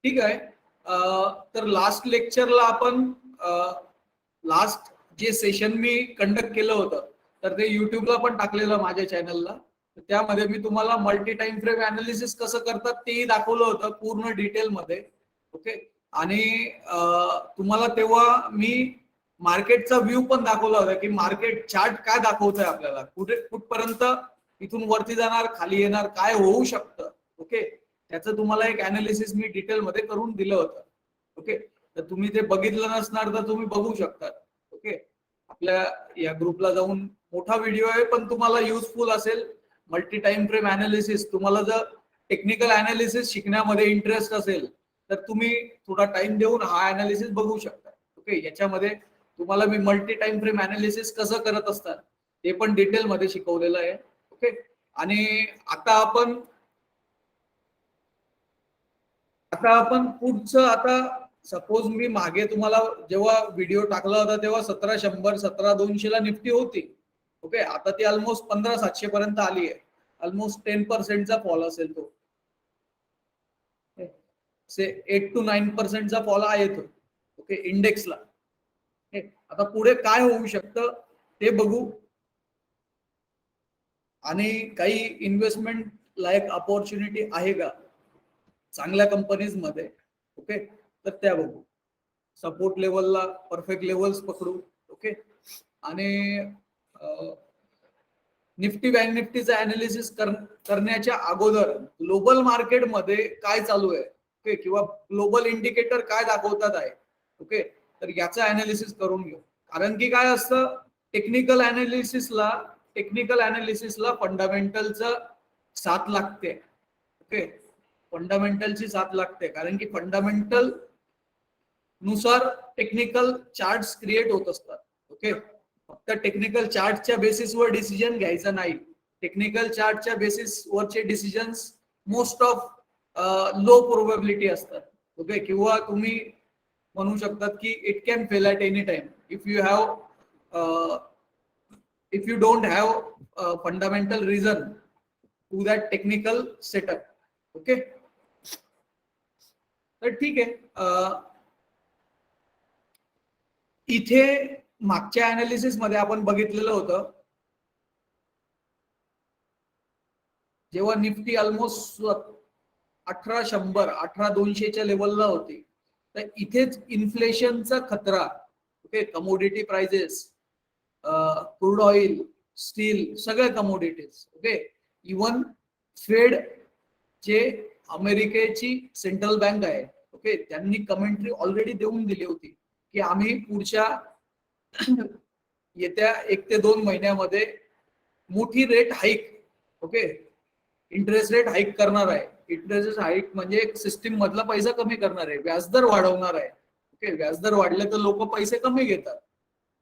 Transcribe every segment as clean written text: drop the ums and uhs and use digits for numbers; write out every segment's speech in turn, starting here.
ठीक आहे. तर लास्ट लेक्चरला आपण लास्ट जे सेशन मी कंडक्ट केलं होतं तर ते युट्यूबला पण टाकलेलं माझ्या चॅनलला. त्यामध्ये मी तुम्हाला मल्टी टाइम फ्रेम अनालिसिस कसं करतात तेही दाखवलं होतं पूर्ण डिटेलमध्ये. ओके. आणि तुम्हाला तेव्हा मी मार्केटचा व्ह्यू पण दाखवला होता की मार्केट चार्ट काय दाखवतोय आपल्याला, कुठपर्यंत इथून वरती जाणार, खाली येणार, काय होऊ शकतं. ओके. त्याचं तुम्हाला एक अनालिसिस मी डिटेलमध्ये करून दिलं होतं. ओके. तर तुम्ही ते बघितलं नसणार तर तुम्ही बघू शकता. ओके. आपल्या या ग्रुपला जाऊन मोठा व्हिडिओ आहे पण तुम्हाला युजफुल असेल. मल्टी टाइम फ्रेम अनालिसिस, तुम्हाला जर टेक्निकल अनालिसिस शिकण्यामध्ये इंटरेस्ट असेल तर तुम्ही थोडा टाइम देऊन हा अनालिसिस बघू शकता. ओके. याच्यामध्ये तुम्हाला मी मल्टी टाइम फ्रेम अनालिसिस कसं करत असतात ते पण डिटेलमध्ये शिकवलेलं आहे. ओके. आणि आता आपण पुढचं, आता सपोज मी मागे तुम्हाला जेव्हा व्हिडिओ टाकला होता तेव्हा 1700 17,200 ला निफ्टी होती. ओके. आता ती ऑलमोस्ट 15,700 पर्यंत आली आहे. ऑलमोस्ट 10% फॉल असेल तो, से 8 to 9% फॉल आहे तो. ओके. इंडेक्सला. आता पुढे काय होऊ शकतं ते बघू. आणि काही इन्व्हेस्टमेंट लायक अपॉर्च्युनिटी आहे का चांगल्या कंपनीज मध्ये. ओके. तर त्या बघू. सपोर्ट लेवलला परफेक्ट लेवल्स पकडू. ओके. आणि निफ्टी बँक निफ्टीचा अनालिसिस करण्याच्या अगोदर ग्लोबल मार्केटमध्ये काय चालू आहे, ओके, किंवा ग्लोबल इंडिकेटर काय दाखवतात आहे. ओके. तर याचं अनालिसिस करून घेऊ. कारण की काय असतं, टेक्निकल अनालिसिसला फंडामेंटलचं साथ लागते. ओके. फंडामेंटलची साथ लागते कारण की फंडामेंटल नुसार टेक्निकल चार्ट्स क्रिएट होत असतात. ओके. फक्त टेक्निकल चार्टच्या बेसिसवर डिसिजन घ्यायचा नाही. टेक्निकल चार्टच्या बेसिसवरचे decisions most of low probability असतात. ओके. किंवा तुम्ही म्हणू शकतात की it can fail at any time if you don't have a fundamental reason to that technical setup. Okay. तर ठीक आहे. इथे मागच्या अनालिसिस मध्ये आपण बघितलेलं होतं जेव्हा निफ्टी ऑलमोस्ट 1800 18,200 लेवलला होती तर इथेच इन्फ्लेशनचा खतरा. Okay. Commodity prices, crude oil, steel, सगळे कमोडिटीज. ओके. इवन फेड जे अमेरिकेची सेंट्रल बँक आहे, ओके, त्यांनी कमेंट्री ऑलरेडी देऊन दिली होती की आम्ही पुढच्या येत्या 1 ते 2 महिन्यामध्ये मोठी rate hike, okay, interest rate hike करणार आहे. इंटरेस्ट हाईक म्हणजे सिस्टीम मधला पैसा कमी करणार आहे, व्याजदर वाढवणार आहे. ओके. व्याजदर वाढले तर लोक पैसे कमी घेतात,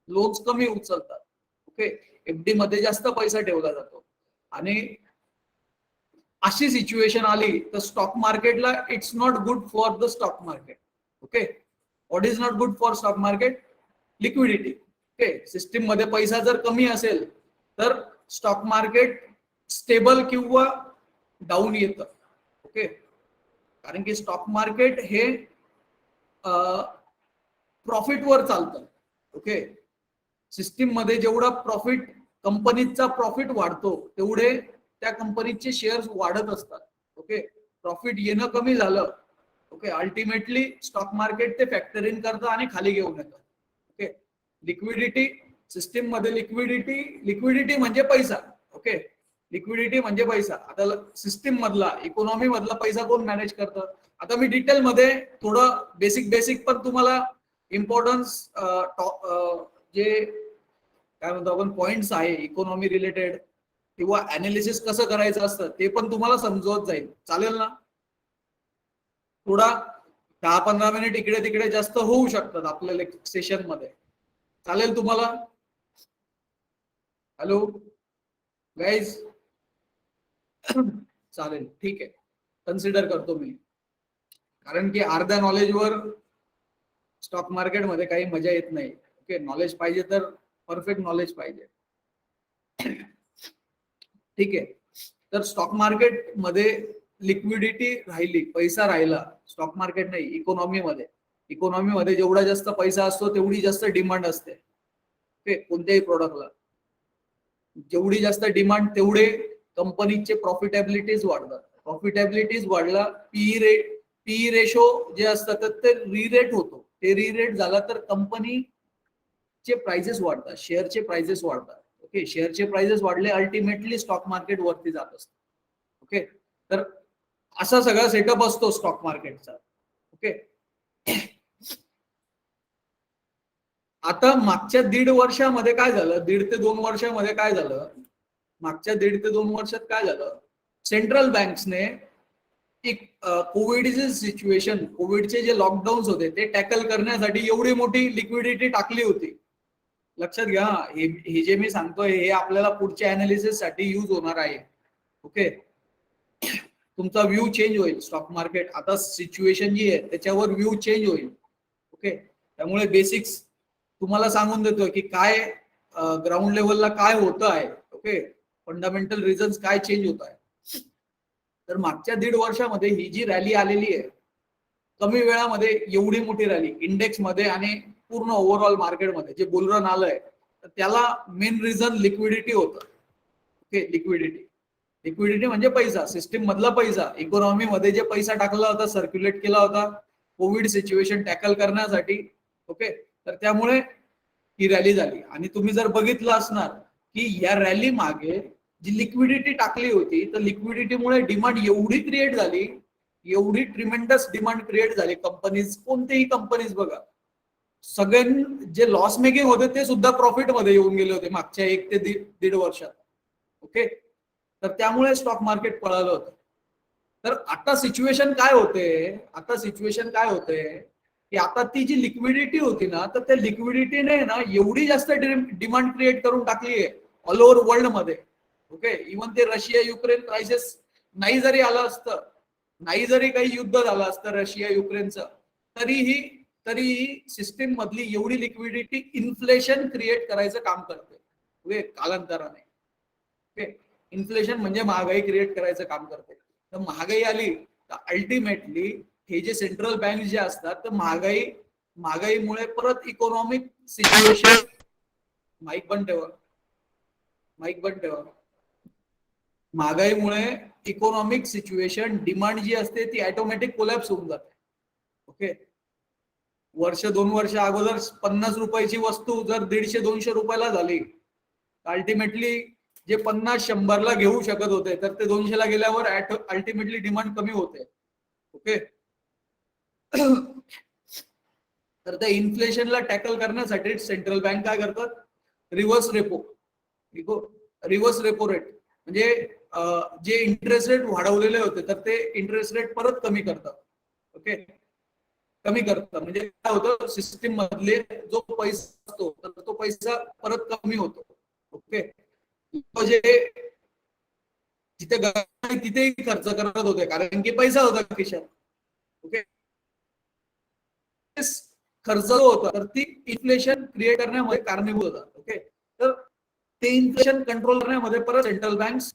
लोन्स कमी उचलतात. ओके. एफडी मध्ये जास्त पैसा ठेवला जातो. आणि अशी सिच्युएशन आली तर स्टॉक मार्केटला it's not good for the stock market. Okay. What is not good for stock market? Liquidity. Okay. System मध्ये पैसा जर कमी असेल तर स्टॉक मार्केट स्टेबल किंवा डाऊन येतं. ओके. कारण की स्टॉक मार्केट हे प्रॉफिटवर चालतं. ओके. सिस्टीम मध्ये जेवढा प्रॉफिट, कंपनीचा प्रॉफिट वाढतो तेवढे त्या कंपनीचे शेअर्स वाढत असतात. ओके. प्रॉफिट येणं कमी झालं, ओके, अल्टिमेटली स्टॉक मार्केट ते फॅक्टर इन करतं आणि खाली घेऊन येतं. ओके. लिक्विडिटी, सिस्टीम मध्ये लिक्विडिटी म्हणजे पैसा. ओके. लिक्विडिटी म्हणजे पैसा. आता सिस्टीम मधला, इकॉनॉमी मधला पैसा कोण मॅनेज करतं? आता मी डिटेल मध्ये थोडं बेसिक पण तुम्हाला इम्पॉर्टन्स जे काय म्हणतो आपण पॉइंट्स आहे इकॉनॉमी रिलेटेड किंवा अनालिसिस कसं करायचं असतं ते पण तुम्हाला समजवत जाईल. चालेल ना? थोडा 10-15 मिनिट इकडे तिकडे जास्त होऊ शकतात आपल्या सेशन मध्ये. चालेल तुम्हाला? Hello guys. चालेल, ठीक आहे, कन्सिडर करतो मी. कारण की अर्ध्या नॉलेजवर स्टॉक मार्केट मध्ये काही मजा येत नाही. ओके. नॉलेज पाहिजे तर परफेक्ट नॉलेज पाहिजे. ठीक आहे. तर स्टॉक मार्केट मध्ये लिक्विडिटी राहिली, पैसा राहिला, स्टॉक मार्केट नाही, इकॉनॉमीमध्ये जेवढा जास्त पैसा असतो तेवढी जास्त डिमांड असते. ओके, कोणत्याही प्रोडक्टला जेवढी जास्त डिमांड तेवढे कंपनीचे प्रॉफिटेबिलिटीज वाढतात. प्रॉफिटेबिलिटीज वाढला, पीई रेशो जे असतात ते रिरेट होतो. ते रिरेट झाला तर कंपनीचे प्राइसेस वाढतात, शेअरचे प्राइसेस वाढतात. ओके, शेअरचे प्राइसेस वाढले, अल्टिमेटली स्टॉक मार्केट वरती जात असतं. ओके, तर असा सगळा सेटअप असतो स्टॉक मार्केटचा. ओके, आता मागच्या 1.5 वर्षामध्ये काय झालं, 1.5 ते 2 वर्षामध्ये काय झालं, मागच्या 1.5 ते 2 वर्षात काय झालं, सेंट्रल बँक्सने एक कोविडचे सिच्युएशन, कोविडचे जे लॉकडाऊन होते ते टॅकल करण्यासाठी एवढी मोठी लिक्विडिटी टाकली होती. लक्षात घ्या, हे जे मी सांगतोय हे आपल्याला पुढच्या अनालिसिस साठी यूज होणार आहे. ओके, तुमचा व्ह्यू चेंज होईल. स्टॉक मार्केट आता सिच्युएशन जी आहे त्याच्यावर व्ह्यू चेंज होईल. ओके, त्यामुळे बेसिक्स तुम्हाला सांगून देतोय की काय ग्राउंड लेवलला काय होतं आहे. ओके, फंडामेंटल रिझन्स काय चेंज होत आहे. तर मागच्या 1.5 वर्षामध्ये ही जी रॅली आलेली आहे, कमी वेळामध्ये एवढी मोठी रॅली इंडेक्स मध्ये आणि पूर्ण ओव्हरऑल मार्केटमध्ये जे बुलरन आलंय, तर त्याला मेन रिझन लिक्विडिटी होतं. ओके, लिक्विडिटी म्हणजे पैसा, सिस्टीम मधला पैसा, इकॉनॉमी मध्ये जे पैसा टाकला होता, सर्क्युलेट केला होता कोविड सिच्युएशन टॅकल करण्यासाठी. ओके, तर त्यामुळे ही रॅली झाली. आणि तुम्ही जर बघितलं असणार की या रॅली मागे जी लिक्विडिटी टाकली होती, तर लिक्विडिटीमुळे डिमांड एवढी क्रिएट झाली, एवढी ट्रिमेंडस डिमांड क्रिएट झाली. कंपनीज, कोणतेही कंपनीज बघा, सगळे जे लॉस मेकिंग होते ते सुद्धा प्रॉफिट मध्ये येऊन गेले होते मागच्या 1 ते 1.5 वर्षात. ओके, तर त्यामुळे स्टॉक मार्केट पळालं होतं. तर आता सिच्युएशन काय होते, की आता ती जी लिक्विडिटी होती ना, तर त्या लिक्विडिटीने ना एवढी जास्त डिमांड क्रिएट करून टाकली आहे ऑल ओव्हर वर्ल्ड मध्ये. ओके, इव्हन ते रशिया युक्रेन क्रायसिस नाही जरी आलं असतं, नाही जरी काही युद्ध झालं असतं रशिया युक्रेनचं, तरीही सिस्टीम मधली एवढी लिक्विडिटी इन्फ्लेशन क्रिएट करायचं काम करते. ओके, कालांतराने. ओके, इन्फ्लेशन म्हणजे महागाई क्रिएट करायचं काम करते. तर महागाई आली तर अल्टिमेटली हे जे सेंट्रल बँक जे असतात, तर महागाईमुळे परत इकॉनॉमिक सिच्युएशन, माईक बंद ठेवा, महागाईमुळे इकॉनॉमिक सिच्युएशन, डिमांड जी असते ती ऑटोमॅटिक कोलॅप्स होऊन जाते. ओके, वर्ष 2 वर्ष अगोदर 50 रुपयाची वस्तू जर 150-200 रुपयाला झाली, अल्टिमेटली जे 50-100 ला घेऊ शकत होते, तर ते 200 ला गेल्यावर अल्टिमेटली डिमांड कमी होते. ओके, तर त्या इन्फ्लेशनला टॅकल करण्यासाठी सेंट्रल बँक काय करतात, रिव्हर्स रेपो रेट म्हणजे जे इंटरेस्ट रेट वाढवलेले होते तर ते इंटरेस्ट रेट परत कमी करतात. ओके, कमी करतात म्हणजे काय होतं, सिस्टीम मधले जो पैसा असतो तर तो पैसा परत कमी होतो. ओके, म्हणजे जिथे गरज तिथेही खर्च करत होते कारण की पैसा होता खिशात. ओके, खर्च होता तर ती इन्फ्लेशन क्रिएट करण्यामध्ये कारणीभूत होतात. ओके, तर ते इन्फ्लेशन कंट्रोल करण्यामध्ये परत सेंट्रल बँक्स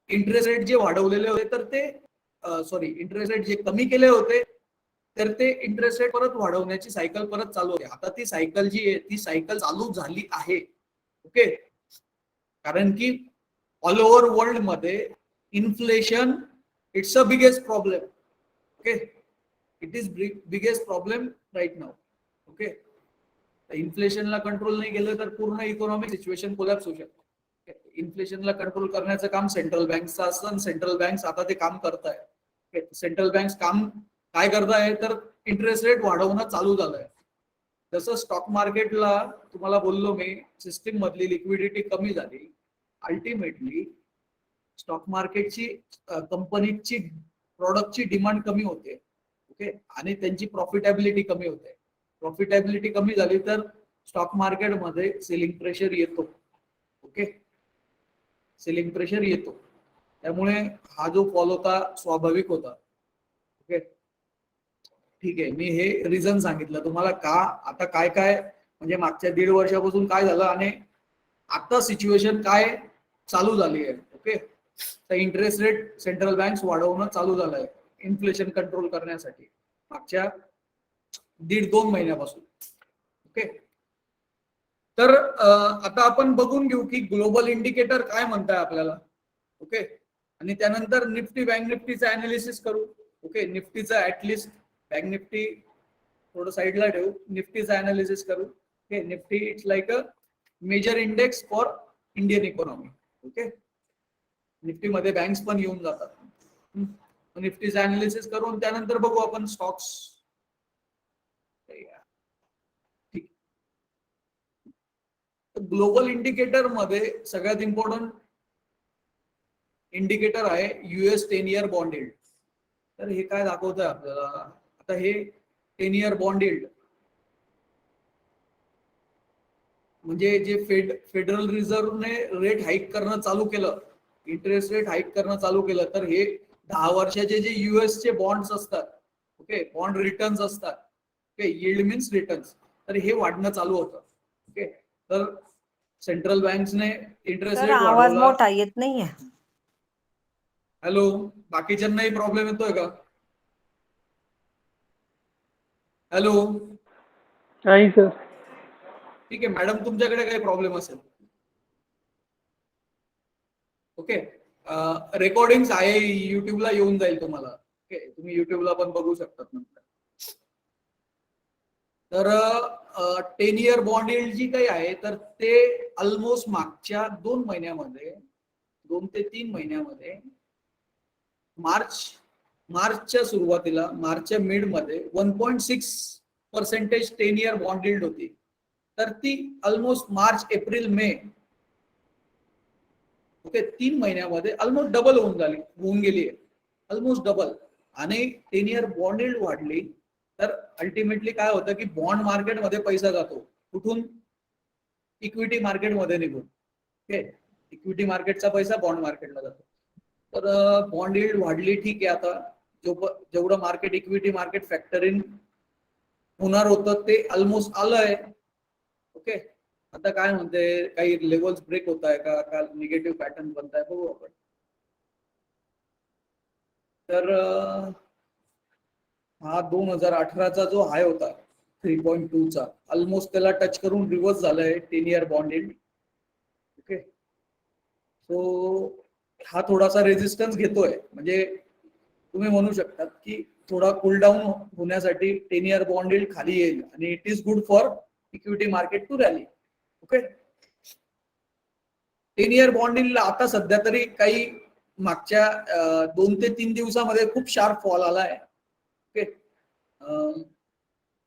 इंटरेस्ट रेट जे वाढवलेले होते तर ते इंटरेस्ट रेट जे कमी केले होते तर ते इंटरेस्ट रेट परत वाढवण्याची सायकल परत चालू आहे. आता ती सायकल जी आहे ती सायकल चालू झाली आहे. ओके, कारण की ऑल ओव्हर वर्ल्ड मध्ये inflation it's a biggest problem. Okay, it is biggest problem right now. Okay, इन्फ्लेशनला कंट्रोल नाही केलं तर पूर्ण इकॉनॉमिक सिच्युएशन कोलॅप्स होऊ शकतो. इन्फ्लेशनला कंट्रोल करण्याचं काम सेंट्रल बँकचं असतं आणि सेंट्रल बँक्स आता ते काम करताय. सेंट्रल बँक्स काम काय करताय तर इंटरेस्ट रेट वाढवणं चालू झालंय. जसं स्टॉक मार्केटला तुम्हाला बोललो मी, सिस्टीम मधली लिक्विडिटी कमी झाली, अल्टिमेटली स्टॉक मार्केटची कंपनीची प्रॉडक्टची डिमांड कमी होते. ओके, आणि त्यांची प्रॉफिटेबिलिटी कमी होते. प्रॉफिटेबिलिटी कमी झाली तर स्टॉक मार्केटमध्ये सेलिंग प्रेशर येतो. ओके, सेलिंग प्रेशर येतो, त्यामुळे हा जो फॉल होता स्वाभाविक होता. ओके, ठीक आहे, मी हे रिझन सांगितलं तुम्हाला का आता काय काय म्हणजे मागच्या 1.5 वर्षापासून काय झालं आणि आता सिच्युएशन काय चालू झाली आहे. ओके, तर इंटरेस्ट रेट सेंट्रल बँक्स वाढवणं चालू झालंय इन्फ्लेशन कंट्रोल करण्यासाठी मागच्या 1.5-2 महिन्यापासून. ओके, तर आता आपण बघून घेऊ की ग्लोबल इंडिकेटर काय म्हणताय आपल्याला. ओके, आणि त्यानंतर निफ्टी बँक निफ्टीचं अनालिसिस करू. ओके, निफ्टीचं ऍटलिस्ट बँक निफ्टी थोडं साईडला ठेवू, निफ्टीचं अनालिसिस करू. Okay, Nifty it's like a major index for Indian economy. Okay, Nifty मध्ये बँक्स पण येऊन जातात. निफ्टीचं अनालिसिस करून त्यानंतर बघू आपण स्टॉक्स. ठीक, ग्लोबल इंडिकेटर मध्ये सगळ्यात इम्पॉर्टंट इंडिकेटर आहे US 10 इयर बॉन्ड यील्ड. तर हे काय दाखवतंय आपल्याला, आता हे 10 इयर बॉन्ड यील्ड म्हणजे जे फेडरल रिझर्व्हने रेट हाईक करणं चालू केलं, इंटरेस्ट रेट हाईक करणं चालू केलं, तर हे 10 वर्षाचे जे US चे बॉन्ड्स असतात, ओके, बॉन्ड रिटर्न्स असतात, ओके, यील्ड मीन्स रिटर्न्स, तर हे वाढणं चालू होतं. ओके, तर सेंट्रल बँक्सने इंटरेस्ट रेट आवाज मोठा येत नाहीये. हॅलो, बाकीच्यांनाही प्रॉब्लेम येतोय का? हॅलो, नाही सर. ठीक आहे मॅडम, तुमच्याकडे काही प्रॉब्लेम असेल. ओके, रेकॉर्डिंग आहे युट्यूबला येऊन जाईल तुम्हाला. ओके, तुम्ही युट्यूबला पण बघू शकतात नंतर. तर 10 इयर बॉन्ड यील्ड जी काही आहे तर ते ऑलमोस्ट मागच्या 2 महिन्यामध्ये 2 ते 3 महिन्यामध्ये मार्चच्या सुरुवातीला, मार्चच्या मिड मध्ये 1.6% 10 इयर बॉन्ड यील्ड होती. तर ती almost March April May, okay, 3 महिन्यामध्ये ऑलमोस्ट डबल होऊन गेली आहे, ऑलमोस्ट डबल. आणि 10 इयर बॉन्ड यील्ड वाढली तर अल्टिमेटली काय होतं की बॉन्ड मार्केटमध्ये पैसा जातो. कुठून? इक्विटी मार्केटमध्ये निघून. ओके, इक्विटी मार्केटचा पैसा बॉन्ड मार्केटला जातो. तर बॉन्ड यील्ड वाढली, ठीक आहे. आता जेवढं market equity market factor in होणार होतं ते ऑलमोस्ट आलंय. ओके, आता काय म्हणते, काही लेवल्स ब्रेक होत आहे का निगेटिव्ह पॅटर्न बनताय, बघू आपण. तर हा 2018चा जो हाय होता 3.2चा, ऑलमोस्ट त्याला टच करून रिव्हर्स झालाय 10 year bond yield. Okay, so हा थोडासा रेजिस्टन्स घेतोय, म्हणजे तुम्ही म्हणू शकतात की थोडा कूल डाऊन होण्यासाठी 10 इयर बॉन्ड यील्ड खाली येईल आणि it is good for equity market to rally. Okay, 10 year bond yield आता सध्या तरी काही मागच्या 2 ते 3 दिवसामध्ये खूप शार्प फॉल आलाय. ओके,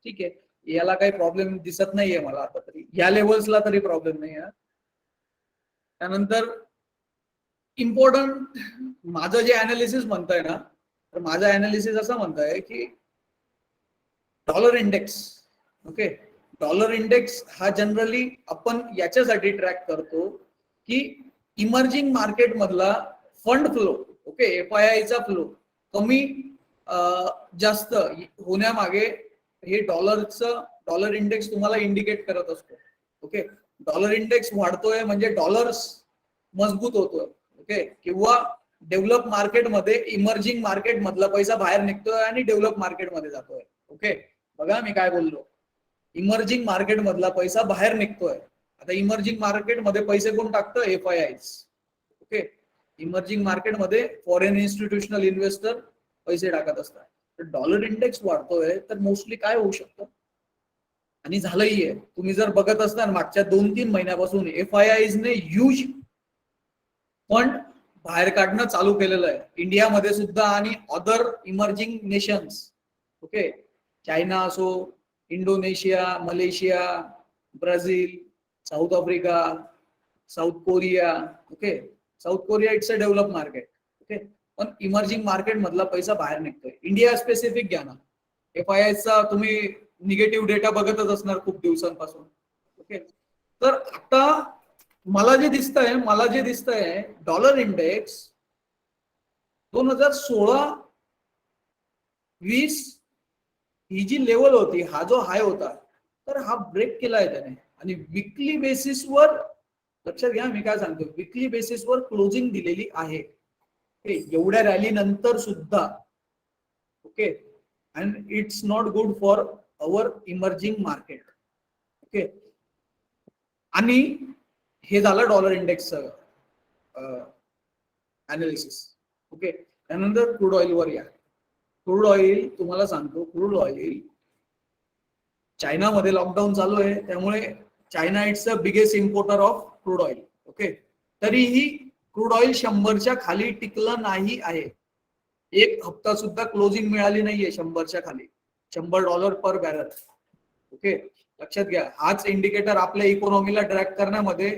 ठीक आहे, याला काही प्रॉब्लेम दिसत नाहीये मला आता तरी, या लेवल्सला तरी प्रॉब्लेम नाही आहे. त्यानंतर इम्पॉर्टंट माझं जे अनालिसिस म्हणतंय ना, तर माझं अनालिसिस असं म्हणतंय की dollar index. Okay, dollar index हा जनरली आपण याच्यासाठी ट्रॅक करतो की इमर्जिंग मार्केट मधला फंड फ्लो, ओके, FIIचा फ्लो कमी जास्त होण्यामागे हे डॉलर इंडेक्स तुम्हाला इंडिकेट करत असतो. ओके, डॉलर इंडेक्स वाढतोय म्हणजे डॉलर्स मजबूत होतोय. ओके, किंवा डेव्हलप मार्केटमध्ये इमर्जिंग मार्केट मधला पैसा बाहेर निघतोय आणि डेव्हलप मार्केटमध्ये जातोय. ओके, बघा मी काय बोललो, इमर्जिंग मार्केट मधला पैसा बाहेर निघतोय. आता इमर्जिंग मार्केटमध्ये पैसे कोण टाकतं? FIIs. ओके, इमर्जिंग मार्केटमध्ये फॉरेन इन्स्टिट्यूशनल इन्व्हेस्टर पैसे टाकत असतात. तर डॉलर इंडेक्स वाढतोय तर मोस्टली काय होऊ शकतं, आणि झालंही आहे. तुम्ही जर बघत असताना मागच्या 2-3 महिन्यापासून FIIs ने ह्यूज फंड बाहेर काढणं चालू केलेलं आहे, इंडियामध्ये सुद्धा आणि other emerging nations. Okay, China असो, Indonesia, Malaysia, Brazil, South Africa, South Korea. Okay, South Korea it's a develop market. Okay, पण इमर्जिंग मार्केट मधला पैसा बाहेर निघतोय. इंडिया स्पेसिफिक घ्या ना, FIIचा तुम्ही निगेटिव्ह डेटा बघतच असणार खूप दिवसांपासून. ओके, तर आता मला जे दिसतंय डॉलर इंडेक्स 2016-20 ही जी लेवल होती, हा जो हाय होता, तर हा ब्रेक केलाय त्याने. आणि विकली बेसिसवर लक्षात घ्या मी काय सांगतो, विकली बेसिसवर क्लोजिंग दिलेली आहे. एवढ्या रॅली नंतर सुद्धा. Okay, and it's not good for our emerging market. Okay, आणि हे झालं डॉलर इंडेक्सचं अनालिसिस. ओके, त्यानंतर क्रूड ऑइलवर या. क्रूड ऑइल तुम्हाला सांगतो, क्रूड ऑइल चायनामध्ये लॉकडाऊन चालू आहे, त्यामुळे China it's the biggest importer of crude oil. Okay, तरीही क्रूड ऑइल 100च्या खाली टिकलं नाही आहे. एक हप्ता सुद्धा क्लोजिंग मिळाली नाहीये 100च्या खाली, $100 पर बॅरल. ओके, लक्षात घ्या, हाच इंडिकेटर आपल्या इकॉनॉमीला ट्रॅक करण्यामध्ये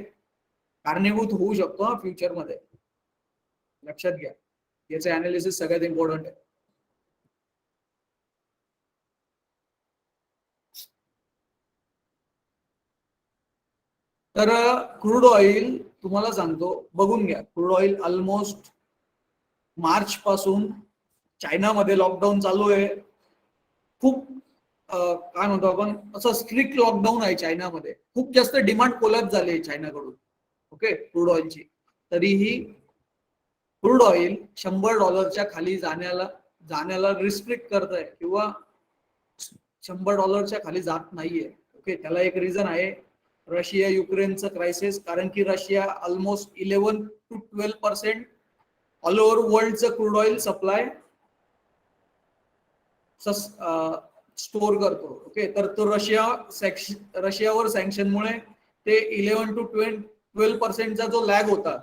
कारणीभूत होऊ शकतो फ्युचरमध्ये. लक्षात घ्या, याचं अनालिसिस सगळ्यात इम्पॉर्टंट आहे. तर क्रूड ऑइल तुम्हाला सांगतो, बघून घ्या, क्रूड ऑइल ऑलमोस्ट मार्च पासून चायनामध्ये लॉकडाऊन चालू आहे. खूप काय म्हणतो आपण, असं स्ट्रिक्ट लॉकडाऊन आहे चायनामध्ये. खूप जास्त डिमांड कोलॅप्स झाली आहे चायनाकडून. Okay, crude ऑइलची. तरीही क्रूड ऑइल $100च्या खाली जाण्याला रिस्ट्रिक्ट करत आहे, किंवा $100च्या खाली जात नाहीये. ओके, त्याला एक रिझन आहे, रशिया युक्रेनचं क्रायसिस. कारण की Russia almost 11 to 12% all over वर्ल्डचं क्रूड ऑइल सप्लाय स्टोर करतो. ओके, तर तो रशियावर सँक्शनमुळे ते 11 to 12%चा जो लॅग होता,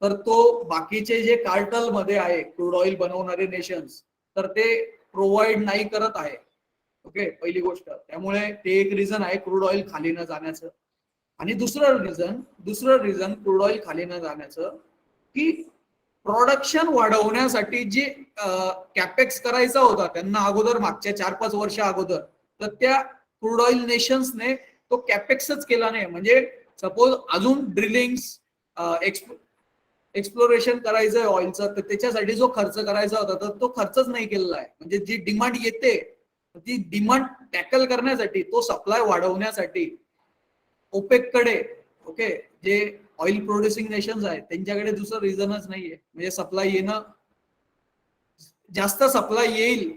तर तो बाकीचे जे कार्टल मध्ये आहे क्रूड ऑइल बनवणारे नेशन्स, तर ते प्रोव्हाइड नाही करत आहे. ओके, पहिली गोष्ट. त्यामुळे ते एक रिझन आहे क्रूड ऑइल खाली न जाण्याचं. आणि दुसरं रिझन क्रूड ऑइल खाली न जाण्याचं, की प्रोडक्शन वाढवण्यासाठी जे कॅपेक्स करायचा होता त्यांना अगोदर, मागच्या 4-5 वर्ष अगोदर, तर त्या क्रूड ऑइल नेशन्सने तो कॅपेक्सच केला नाही. म्हणजे सपोज अजून ड्रिलिंग्स, एक्सप्लोरेशन करायचंय ऑइलचं, तर त्याच्यासाठी जो खर्च करायचा होता तर तो खर्चच नाही केलेला आहे. म्हणजे जी डिमांड येते, ती डिमांड टॅकल करण्यासाठी, तो सप्लाय वाढवण्यासाठी ओपेक कडे, ओके, जे ऑइल प्रोड्युसिंग नेशन्स आहेत त्यांच्याकडे दुसरं रिझनच नाहीये. म्हणजे सप्लाय येणं, जास्त सप्लाय येईल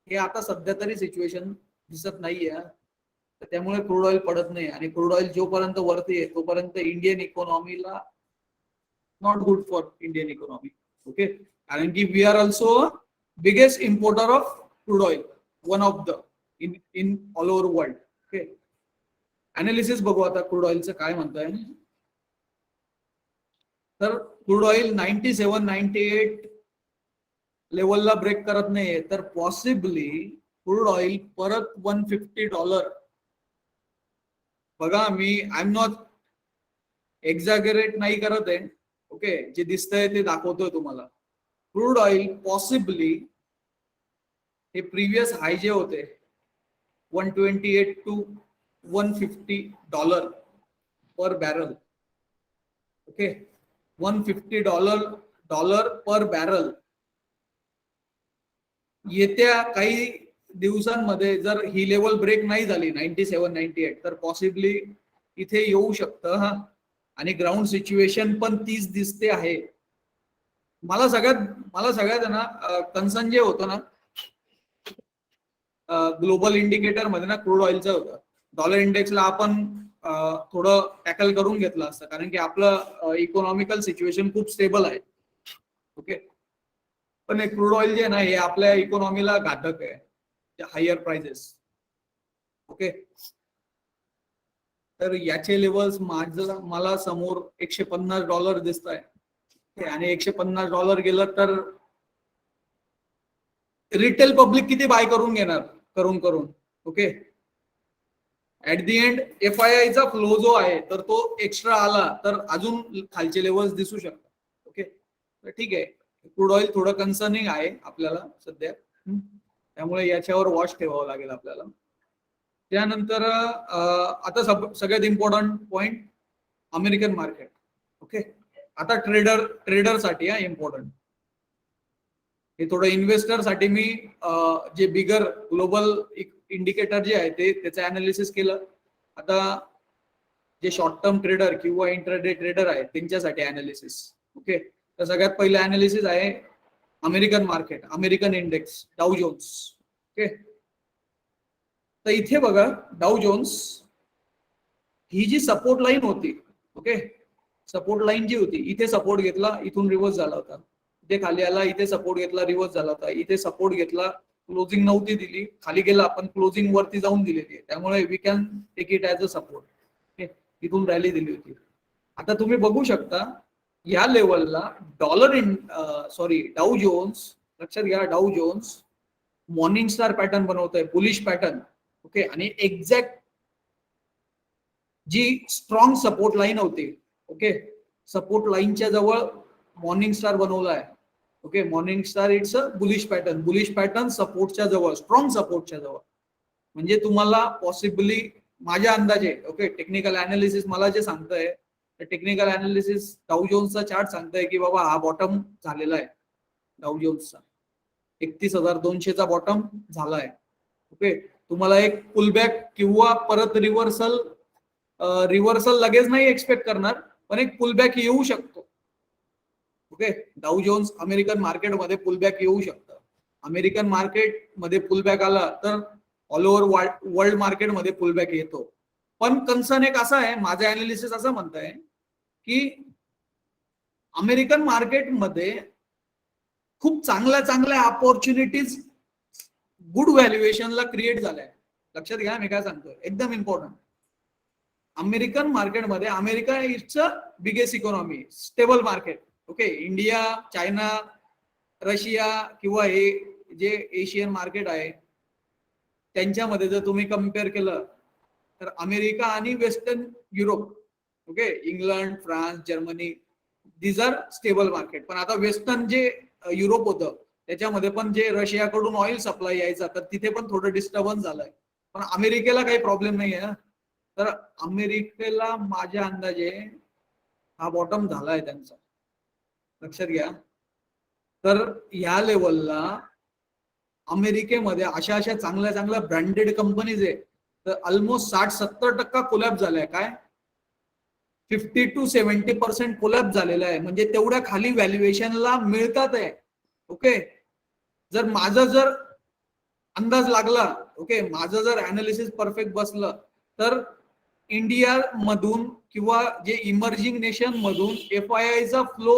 हे आता सध्या तरी सिच्युएशन दिसत नाहीये. तर त्यामुळे क्रूड ऑइल पडत नाही. आणि क्रूड ऑइल जोपर्यंत वरती आहे तोपर्यंत इंडियन इकॉनॉमीला not good for Indian economy. Okay, कारण की we are also biggest importer of crude oil, one of the in all over world. Okay, analysis बघू आता क्रूड ऑइलचं काय म्हणताय. तर क्रूड ऑइल 97-98 लेवलला ब्रेक करत नाहीये, तर पॉसिबली क्रूड ऑइल परत $150. बघा, मी आय एम नॉट एक्झॅगरेट नाही करत आहे. ओके, जे दिसतंय ते दाखवतोय तुम्हाला. क्रूड ऑइल पॉसिबली हे प्रिव्हियस हाय जे होते $128 to $150 per barrel. Okay, $150 per barrel येत्या काही दिवसांमध्ये जर ही लेवल ब्रेक नाही झाली 97-98, तर पॉसिबली इथे येऊ शकतं. हा, आणि ग्राउंड सिच्युएशन पण तीच दिसते आहे. मला सगळ्यात ना कन्सर्न जे होतं ना ग्लोबल इंडिकेटर मध्ये ना क्रूड ऑइलचं होतं. डॉलर इंडेक्सला आपण थोडं टॅकल करून घेतलं असतं, कारण की आपलं इकॉनॉमिकल सिच्युएशन खूप स्टेबल आहे. ओके, पण हे क्रूड ऑइल जे ना हे आपल्या इकॉनॉमीला घातक आहे, हायर प्राइसेस. ओके, तर याचे लेवल्स मला समोर $150 दिसत आहे. आणि $150 गेलं तर रिटेल पब्लिक किती बाय करून घेणार करून. ओके, ऍट दी एंड FIIचा फ्लो जो आहे तर तो एक्स्ट्रा आला तर अजून खालचे लेवल्स दिसू शकतात. ओके, तर ठीक आहे, क्रूड ऑइल थोडं कन्सर्निंग आहे आपल्याला सध्या, त्यामुळे याच्यावर वॉच ठेवावं लागेल आपल्याला. त्यानंतर आता सगळ्यात important point, American market. Okay, आता ट्रेडरसाठी इम्पॉर्टंट, हे थोडं इन्व्हेस्टर साठी मी जे बिगर ग्लोबल इंडिकेटर जे आहे त्याचं अनालिसिस केलं. आता जे शॉर्ट टर्म ट्रेडर किंवा इंटरडे ट्रेडर आहे त्यांच्यासाठी अनालिसिस. ओके, तर सगळ्यात पहिलं अनालिसिस आहे अमेरिकन मार्केट, अमेरिकन इंडेक्स, डाऊ जोन्स. ओके, तर इथे बघा डाऊ जोन्स ही जी सपोर्ट लाईन होती, ओके, सपोर्ट लाईन जी होती, इथे सपोर्ट घेतला, इथून रिव्हर्स झाला होता, इथे खाली आला, इथे सपोर्ट घेतला, रिव्हर्स झाला होता, इथे सपोर्ट घेतला, क्लोजिंग नव्हती दिली, खाली गेला, आपण क्लोजिंग वरती जाऊन दिलेली आहे, त्यामुळे we can take it as a support. Okay, इथून रॅली दिली होती. आता तुम्ही बघू शकता या लेवलला डाऊ जोन्स, लक्षात घ्या, Dow Jones morning star pattern बनवतोय, बुलिश पॅटर्न. ओके, आणि एक्झॅक्ट जी स्ट्रॉंग सपोर्ट लाईन होती, ओके, सपोर्ट लाईनच्या जवळ मॉर्निंग स्टार बनवलाय. Okay, morning star it's a bullish pattern, bullish pattern सपोर्टच्या जवळ, स्ट्रॉंग सपोर्टच्या जवळ. म्हणजे तुम्हाला पॉसिबली माझ्या अंदाजे, ओके, टेक्निकल अनालिसिस मला जे सांगतंय, टेक्निकल अनालिसिस डाऊ जोन्सचा चार्ट सांगतंय की बाबा हा बॉटम झालेला आहे, डाऊ जोन्सचा 31,200चा बॉटम झालाय. ओके, तुम्हाला एक पुलबॅक किंवा परत रिव्हर्सल लगेच नाही एक्सपेक्ट करणार, पण एक पुलबॅक येऊ शकतो. ओके, डाऊ जोन्स अमेरिकन मार्केटमध्ये पुलबॅक येऊ शकतं. अमेरिकन मार्केटमध्ये पुलबॅक आला तर ऑल ओव्हर वर्ल्ड मार्केटमध्ये पुलबॅक येतो. पण कन्सर्न एक असा आहे, माझं अनालिसिस असं म्हणत आहे की अमेरिकन मार्केटमध्ये खूप चांगल्या ऑपॉर्च्युनिटीज गुड व्हॅल्युएशनला क्रिएट झाल्या. लक्षात घ्या मी काय सांगतोय, एकदम इम्पॉर्टंट. अमेरिकन मार्केटमध्ये, America it's a biggest economy, stable market. Okay, India, China, Russia किंवा हे जे एशियन मार्केट आहे त्यांच्यामध्ये जर तुम्ही कम्पेअर केलं तर अमेरिका आणि western Europe, okay, England, France, Germany, these are stable market. पण आता वेस्टर्न जे युरोप होतं त्याच्यामध्ये पण जे रशियाकडून ऑइल सप्लाय यायचा तर तिथे पण थोडं डिस्टर्बन्स झालंय. पण अमेरिकेला काही प्रॉब्लेम नाही आहे. तर अमेरिकेला माझ्या अंदाजे हा बॉटम झालाय त्यांचा, लक्षात घ्या. तर या लेवलला अमेरिकेमध्ये अशा चांगल्या ब्रँडेड कंपनीज आहे तर ऑलमोस्ट 60-70% कोलॅप्स झालाय. काय 50 to 70% कोलॅप्स झालेला आहे. म्हणजे तेवढ्या खाली व्हॅल्युएशनला मिळतात आहे. ओके, जर माझा जर अंदाज लागला, ओके, माझं जर अनालिसिस परफेक्ट बसलं तर इंडिया मधून किंवा जे इमर्जिंग नेशन मधून FIIचा फ्लो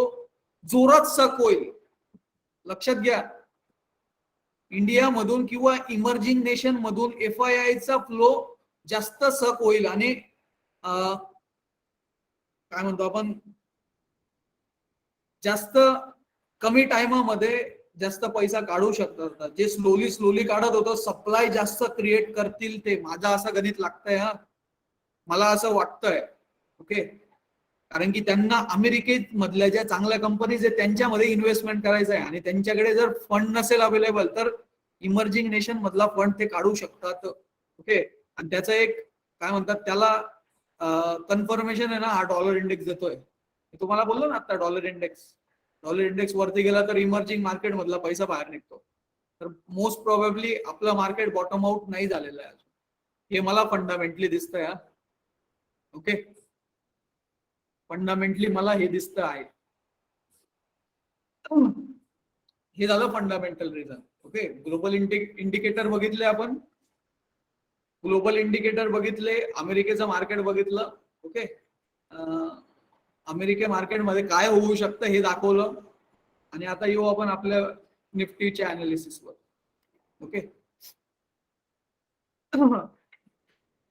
जोरात सक होईल. लक्षात घ्या, इंडिया मधून किंवा इमर्जिंग नेशन मधून FIIचा फ्लो जास्त सक होईल आणि काय म्हणतो आपण, जास्त कमी टाइमामध्ये जास्त पैसा काढू शकतात. जे स्लोली काढत होतं, सप्लाय जास्त क्रिएट करतील ते. माझं असं गणित लागतंय, हा मला असं वाटतंय. ओके, कारण की त्यांना अमेरिकेत मधल्या ज्या चांगल्या कंपनीज आहेत त्यांच्यामध्ये इन्व्हेस्टमेंट करायचं आहे आणि त्यांच्याकडे जर फंड नसेल अवेलेबल तर इमर्जिंग नेशन मधला फंड ते काढू शकतात. ओके, आणि त्याचं एक काय म्हणतात त्याला कन्फर्मेशन आहे ना, हा डॉलर इंडेक्स देतोय. तुम्हाला बोललो ना आता, डॉलर इंडेक्स वरती गेला तर इमर्जिंग मार्केट मधला पैसा बाहेर निघतो. तर मोस्ट प्रोबेबली आपलं मार्केट बॉटम आउट नाही झालेलं आहे, हे मला फंडामेंटली दिसतंय. ओके, फंडामेंटली मला हे दिसतं आहे. हे झालं fundamental reason. Okay, global indicator बघितले आपण, ग्लोबल इंडिकेटर बघितले, अमेरिकेचं मार्केट बघितलं. ओके, अमेरिके मार्केटमध्ये काय होऊ शकतं हे दाखवलं. आणि आता येऊ आपण आपल्या निफ्टीच्या अनालिसिसवर. ओके,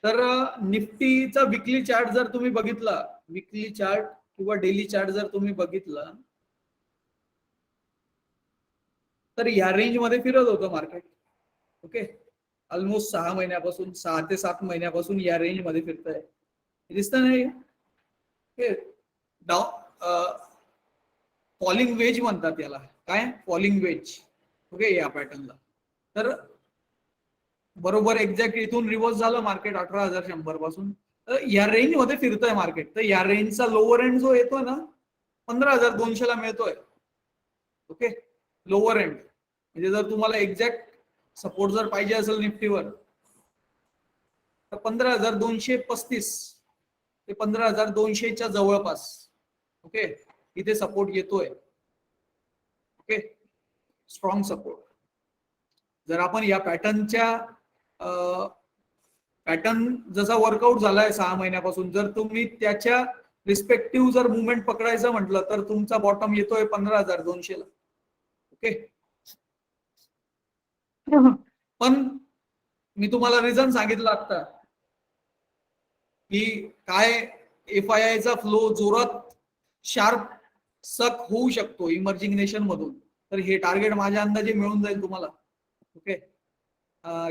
तर निफ्टीचा विकली चार्ट जर तुम्ही बघितला, विकली चार्ट किंवा डेली चार्ट जर तुम्ही बघितला तर या रेंज मध्ये फिरत होतं मार्केट. ओके, ऑलमोस्ट 6 महिन्यापासून, 6 ते 7 महिन्यापासून या रेंज मध्ये फिरतंय, दिसतं नाही. फॉलिंग वेज म्हणतात याला, काय फॉलिंग वेज. ओके, या पॅटर्नला तर बरोबर एक्झॅक्ट इथून रिव्हर्स झालं मार्केट 18,100 पासून, तर या रेंज मध्ये फिरतोय मार्केट. तर या रेंजचा लोअर एंड जो येतोय ना 15,200 ला मिळतोय. ओके, लोअर एंड म्हणजे जर तुम्हाला एक्झॅक्ट सपोर्ट जर पाहिजे असेल निफ्टीवर तर 15,235 ते 15,200च्या जवळपास. ओके, इथे सपोर्ट येतोय. Okay, strong support. जर आपण या पॅटर्नच्या पॅटर्न जसा वर्कआउट झालाय 6 महिन्यापासून, जर तुम्ही त्याच्या रिस्पेक्टिव्ह जर मुवमेंट पकडायचं म्हटलं तर तुमचा बॉटम येतोय 15,200 ला. ओके, पण मी तुम्हाला रिझन सांगितलं आता की काय FII चा फ्लो जोरात शार्प सक होऊ शकतो इमर्जिंग नेशन मधून, तर हे टार्गेट माझ्या अंदाजे मिळून जाईल तुम्हाला. ओके,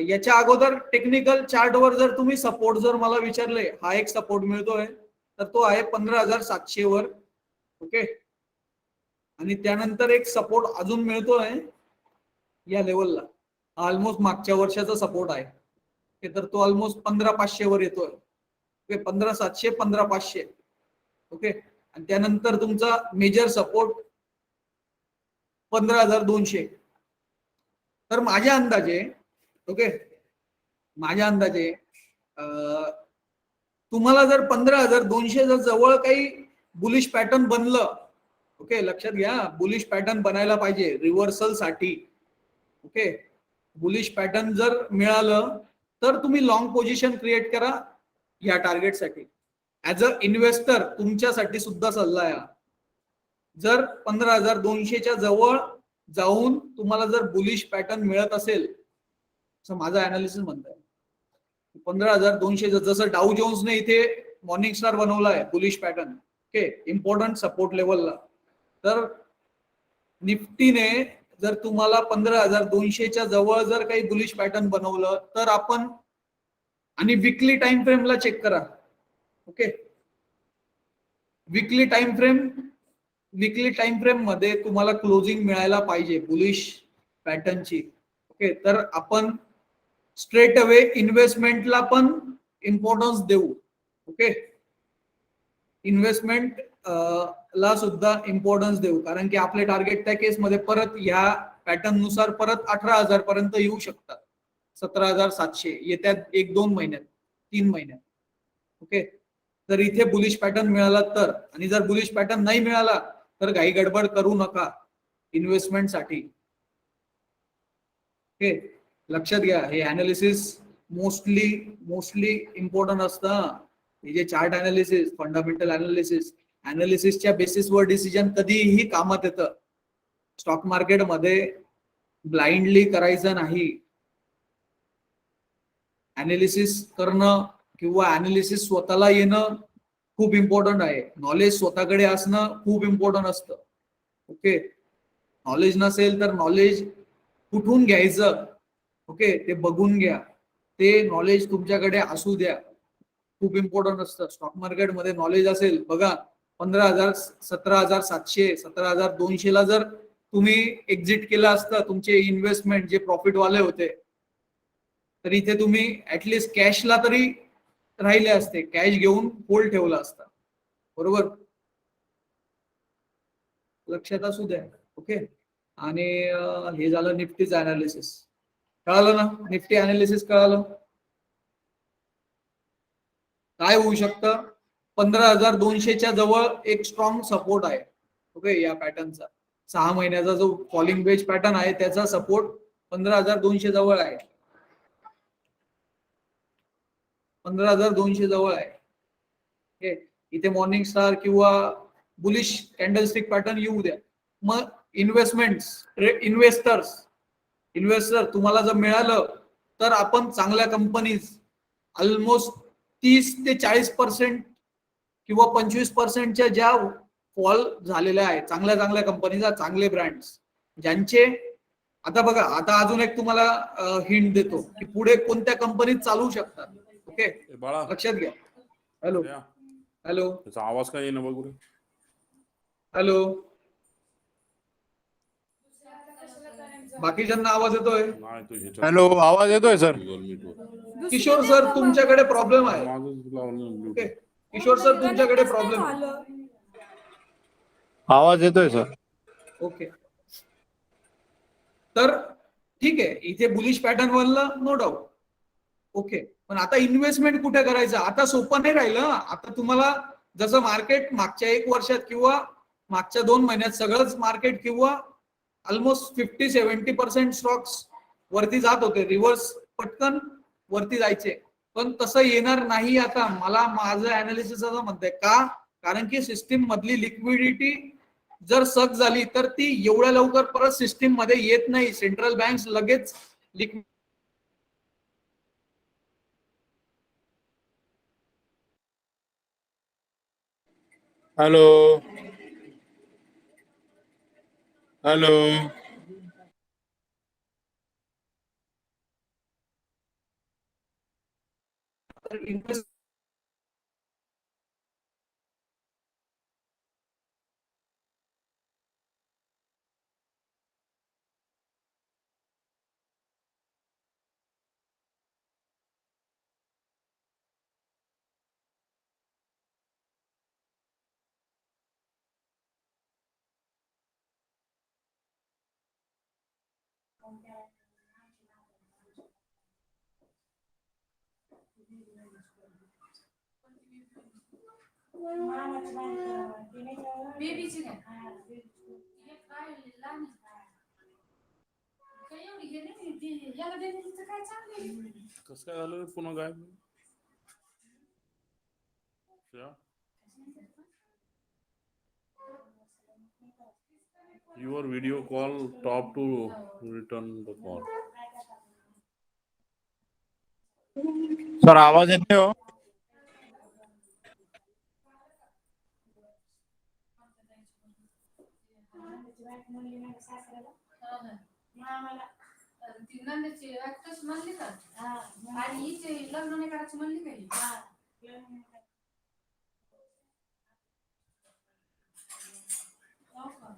याच्या अगोदर टेक्निकल चार्टवर जर तुम्ही सपोर्ट जर मला विचारले, हा एक सपोर्ट मिळतोय तर तो आहे 15,700 वर. ओके, आणि त्यानंतर एक सपोर्ट अजून मिळतोय या लेवलला, ऑलमोस्ट मागच्या वर्षाचा सपोर्ट आहे. तर तो ऑलमोस्ट 15,500 वर येतोय. ओके, 15,700 15,500. ओके, आणि त्यानंतर तुमचा मेजर सपोर्ट 15,200. तर माझ्या अंदाजे, ओके, माझ्या अंदाजे तुम्हाला जर 15,200 जर जवळ काही बुलिश पॅटर्न बनलं, ओके, लक्षात घ्या, बुलिश पॅटर्न बनायला पाहिजे रिव्हर्सल साठी. ओके, बुलिश पॅटर्न जर मिळालं तर तुम्ही लॉंग पोझिशन क्रिएट करा या टार्गेटसाठी. ऍज अ इन्व्हेस्टर तुमच्यासाठी सुद्धा सल्ला आहे. जर 15,200च्या जवळ जाऊन तुम्हाला जर बुलिश पॅटर्न मिळत असेल, असं माझं अनालिसिस म्हणत आहे, 15,200 जसं डाऊ जोन्सने इथे मॉर्निंग स्टार बनवलाय bullish pattern, okay, important support लेवलला, तर निफ्टीने जर तुम्हाला 15,200च्या जवळ जर काही बुलिश पॅटर्न बनवलं तर आपण, आणि विकली टाइम फ्रेमला चेक करा. ओके, विकली टाइम फ्रेम मध्ये तुम्हाला क्लोजिंग मिळायला पाहिजे बुलिश पॅटर्नची. ओके, तर आपण स्ट्रेट अवे इन्व्हेस्टमेंटला पण इम्पॉर्टन्स देऊ. ओके, इन्व्हेस्टमेंट ला सुद्धा इम्पॉर्टन्स देऊ, कारण की आपले टार्गेट त्या केसमध्ये परत ह्या पॅटर्न नुसार परत 18,000 पर्यंत येऊ शकतात. 17,700 येत्या 1-2 महिन्यात, 3 महिन्यात. ओके, जर इथे बुलिश पॅटर्न मिळाला तर, आणि जर बुलिश पॅटर्न नाही मिळाला तर घाई गडबड करू नका इन्व्हेस्टमेंट साठी. ओके, लक्षात घ्या, हे अनालिसिस मोस्टली इम्पॉर्टंट असतं. हे जे चार्ट अनालिसिस, फंडामेंटल अनालिसिसच्या बेसिसवर डिसिजन कधीही कामात येतं. स्टॉक मार्केटमध्ये ब्लाइंडली करायचं नाही. अनालिसिस करणं किंवा अनालिसिस स्वतःला येणं खूप इम्पॉर्टंट आहे. नॉलेज स्वतःकडे असणं खूप इम्पॉर्टंट असतं. ओके, नॉलेज नसेल तर नॉलेज कुठून घ्यायचं, ओके, ते बघून घ्या. ते नॉलेज तुमच्याकडे असू द्या, खूप इम्पॉर्टंट असतं. स्टॉक मार्केटमध्ये नॉलेज असेल, बघा 15,000 17,700 17,200 ला जर तुम्ही एक्झिट केलं असतं तुमचे इन्व्हेस्टमेंट जे प्रॉफिट वाले होते, तर इथे तुम्ही ऍटलिस्ट कॅशला तरी राहिले असते, कॅश घेऊन होल्ड ठेवला असता. बरोबर, लक्षात असू द्या. ओके, आणि हे झालं निफ्टीचं अनालिसिस. कळालं ना, निफ्टी अनालिसिस कळालं. काय होऊ शकतं, 15,200च्या जवळ एक स्ट्रॉंग सपोर्ट आहे. ओके, या पॅटर्नचा 6 महिन्याचा जो फॉलिंग वेज पॅटर्न आहे त्याचा सपोर्ट 15,200 जवळ आहे. 15,200 जवळ आहे. ओके, इथे मॉर्निंग स्टार किंवा बुलिश कॅन्डलस्टिक पॅटर्न येऊ द्या. मग इन्व्हेस्टर तुम्हाला जर मिळालं तर आपण चांगल्या कंपनीज, ऑलमोस्ट 30 ते 40% किंवा 25%च्या ज्या फॉल झालेल्या आहेत, चांगल्या कंपनीचा, चांगले ब्रँड्स ज्यांचे, आता बघा, आता अजून एक तुम्हाला हिंट देतो की पुढे कोणत्या कंपनीत चालू शकतात. ओके, लक्षात घ्या. हॅलो हॅलो, त्याचा आवाज काय येईना बघू रे. हॅलो, बाकीच्यांना आवाज येतोय? नाही, तू ह्याच्यात हॅलो, आवाज येतोय सर? Google Meet वर. किशोर सर, तुमच्याकडे प्रॉब्लेम आहे. माझंच लावलं mute. ओके, किशोर सर, तुमच्याकडे प्रॉब्लेम आहे. आवाज येतोय सर? ओके, तर ठीक आहे, इथे बुलिश पॅटर्न बनलं, नो डाऊट. ओके, पण आता इन्व्हेस्टमेंट कुठे करायचं आता सोपं नाही राहिलं. आता तुम्हाला जसं मार्केट मागच्या 1 वर्षात किंवा मागच्या 2 महिन्यात सगळंच मार्केट, किंवा ऑलमोस्ट 50-70% स्टॉक्स वरती जात होते, रिव्हर्स पटकन वरती जायचे, पण तसं येणार नाही आता. मला माझं अनालिसिस असं म्हणतंय का, कारण की सिस्टीम मधली लिक्विडिटी जर सक झाली तर ती एवढ्या लवकर परत सिस्टीम मध्ये येत नाही. सेंट्रल बँक लगेच हॅलो हॅलो इन्व्हेस्ट बेबीची काय काय लहान काय एवढी गेली नाही ती, याला बेबीचं काय चांगलं. कसं काय झालं रे पुन्हा गायब? Shreya? Your video call stop to return the call. Sir आवाज येत नाही हो. ती नंदेची ऍक्ट्रेस म्हणली का, आणि हिचे लग्न नाही करायची म्हणली का ही? हो का?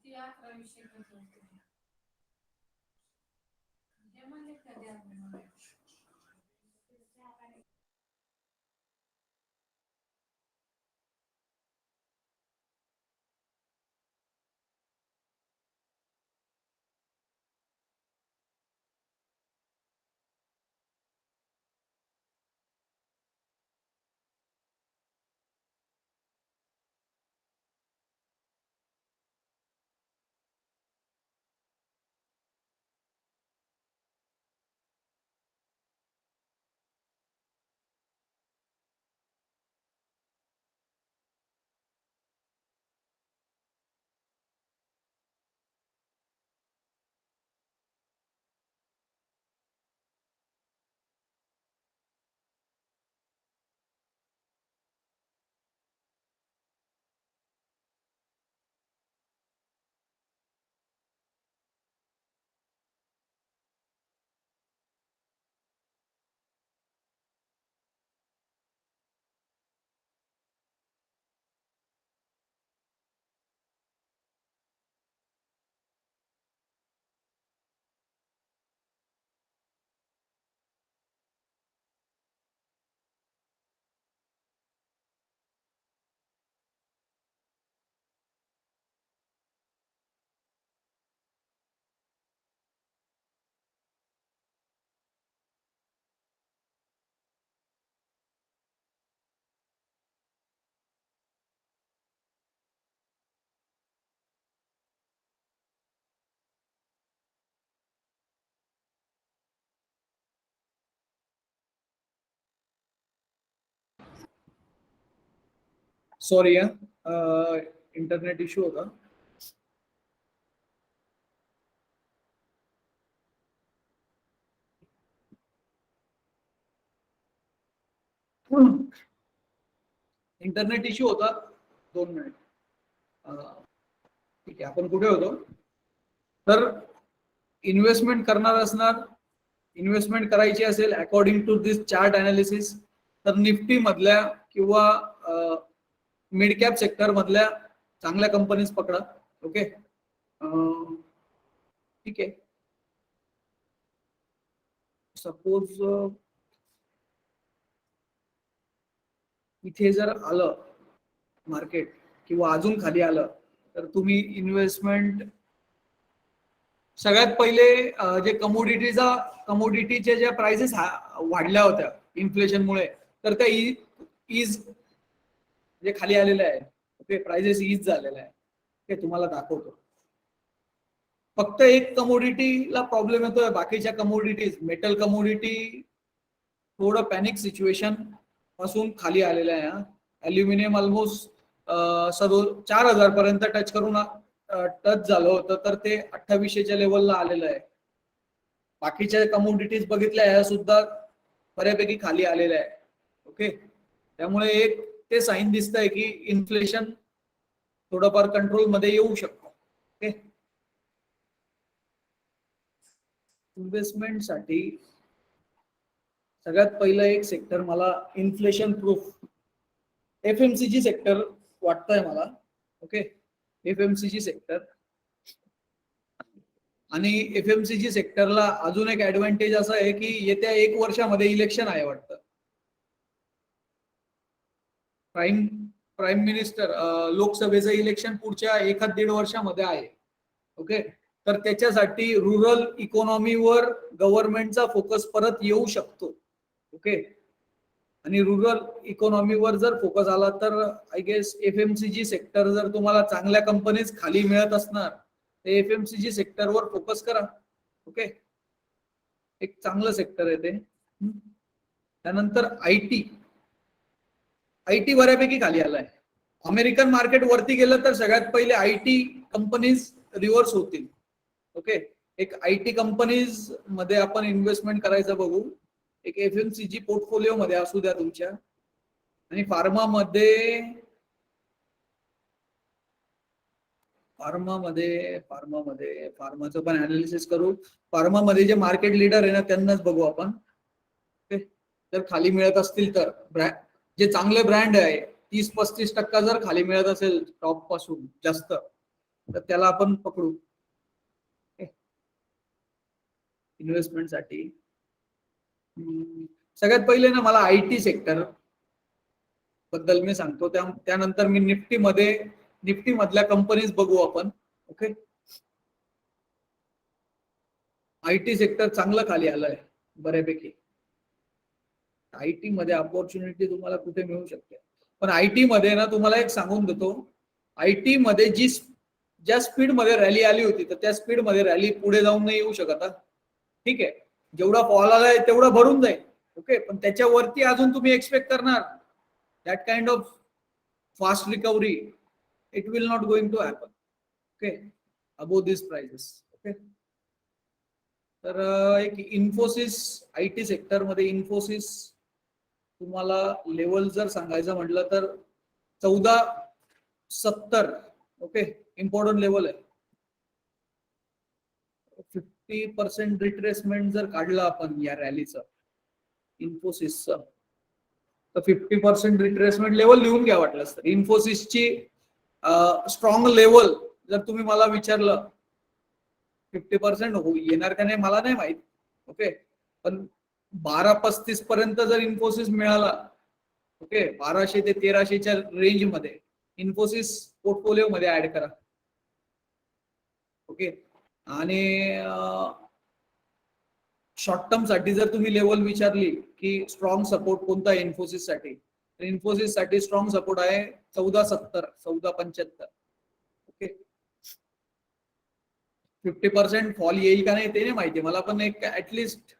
ती 11 विषय घेतली हे म्हणले का द्या म्हणून. सॉरी इंटरनेट इश्यू होता. इंटरनेट इश्यू होता, 2 मिनिट. ठीक आहे, आपण कुठे होतो? तर इन्व्हेस्टमेंट करणार असणार, इन्व्हेस्टमेंट करायची असेल according to this chart analysis, तर निफ्टी मधल्या किंवा मिड कॅप सेक्टर मधल्या चांगल्या कंपनीज पकडा. ओके, ठीक आहे. सपोज इथे जर आलं मार्केट किंवा अजून खाली आलं तर तुम्ही इन्व्हेस्टमेंट सगळ्यात पहिले जे कमोडिटीच्या ज्या प्राइसेस वाढल्या होत्या इन्फ्लेशनमुळे, तर त्या इज जे खाली आलेल्या आहे. ओके, प्राइजेस ईज झालेला आहे. ओके, तुम्हाला दाखवतो. फक्त एक कमोडिटीला प्रॉब्लेम येतोय, बाकीच्या कमोडिटीज मेटल कमोडिटी थोडं पॅनिक सिच्युएशन पासून खाली आलेलं आहे. ॲल्युमिनियम ऑलमोस्ट 4000 पर्यंत टच करून टच झालं होतं, तर ते 2800च्या लेवलला आलेलं आहे. बाकीच्या कमोडिटीज बघितल्या ह्या सुद्धा बऱ्यापैकी खाली आलेल्या आहे. ओके, त्यामुळे एक ते साईन दिसतंय की इन्फ्लेशन थोडंफार कंट्रोलमध्ये येऊ शकतं. ओके, इन्व्हेस्टमेंटसाठी सगळ्यात पहिलं एक सेक्टर मला इन्फ्लेशन प्रूफ FMCG सेक्टर वाटतंय मला. Okay, FMCG sector. आणि FMCG सेक्टरला अजून एक ऍडव्हान्टेज असं आहे की येत्या 1 वर्षामध्ये इलेक्शन आहे वाटतं. प्राईम मिनिस्टर लोकसभेचं इलेक्शन पुढच्या 1-1.5 वर्षामध्ये आहे. ओके, तर त्याच्यासाठी रुरल इकॉनॉमीवर गव्हर्नमेंटचा फोकस परत येऊ शकतो. ओके, आणि रुरल इकॉनॉमीवर जर फोकस आला तर आय गेस FMCG सेक्टर जर तुम्हाला चांगल्या कंपनीज खाली मिळत असणार ते FMCG सेक्टरवर फोकस करा. ओके, एक चांगलं सेक्टर आहे ते. त्यानंतर आयटी बऱ्यापैकी खाली आलाय. अमेरिकन मार्केट वरती गेलं तर सगळ्यात पहिले IT कंपनीज रिव्हर्स होतील. ओके, एक IT कंपनीज मध्ये आपण इन्व्हेस्टमेंट करायचं बघू. एक FMCG पोर्टफोलिओ मध्ये असू द्या तुमच्या. आणि फार्माचं पण अनालिसिस करू. फार्मामध्ये जे मार्केट लीडर आहे ना त्यांनाच बघू आपण. ओके, जर खाली मिळत असतील तर जे चांगले ब्रँड आहे 30-35% जर खाली मिळत असेल टॉप पासून जास्त तर त्याला आपण पकडू इन्व्हेस्टमेंटसाठी. सगळ्यात पहिले ना मला IT सेक्टर बद्दल मी सांगतो. त्यानंतर मी निफ्टी मधल्या कंपनीज बघू आपण. ओके, IT सेक्टर चांगलं खाली आलंय बऱ्यापैकी. IT मध्ये अपॉर्च्युनिटी तुम्हाला कुठे मिळू शकते. पण IT मध्ये ना तुम्हाला एक सांगून देतो, IT मध्ये ज्या स्पीड मध्ये रॅली आली होती तर त्या स्पीड मध्ये रॅली पुढे जाऊन नाही येऊ शकत. ठीक आहे, जेवढा फॉल आलाय तेवढा भरून जाईल. ओके, पण त्याच्यावरती अजून तुम्ही एक्सपेक्ट करणार that kind of fast recovery it will not going to happen. Okay, above this prices. Okay, तर एक इन्फोसिस IT सेक्टर मध्ये इन्फोसिस तुम्हाला लेवल जर सांगायचं म्हटलं तर 1470. ओके, इम्पॉर्टंट लेवल आहे. 50% रिट्रेसमेंट जर काढलं आपण या रॅलीचं इन्फोसिसचं तर 50% रिट्रेसमेंट लेवल लिहून घ्या वाटलं तर. इन्फोसिसची स्ट्रॉंग लेवल जर तुम्ही मला विचारलं 50% येणार का नाही मला नाही माहित. ओके, पण 1235 पर्यंत जर इन्फोसिस मिळाला, ओके, 1200 ते 1300च्या रेंज मध्ये इन्फोसिस पोर्टफोलिओ मध्ये ऍड करा. ओके, आणि शॉर्ट टर्म साठी जर तुम्ही लेवल विचारली की स्ट्रॉंग सपोर्ट कोणता आहे इन्फोसिस साठी, तर इन्फोसिस साठी स्ट्रॉंग सपोर्ट आहे 1470 1475. ओके, 50% फॉल येईल का नाही ते नाही माहिती मला, पण एक ऍटलिस्ट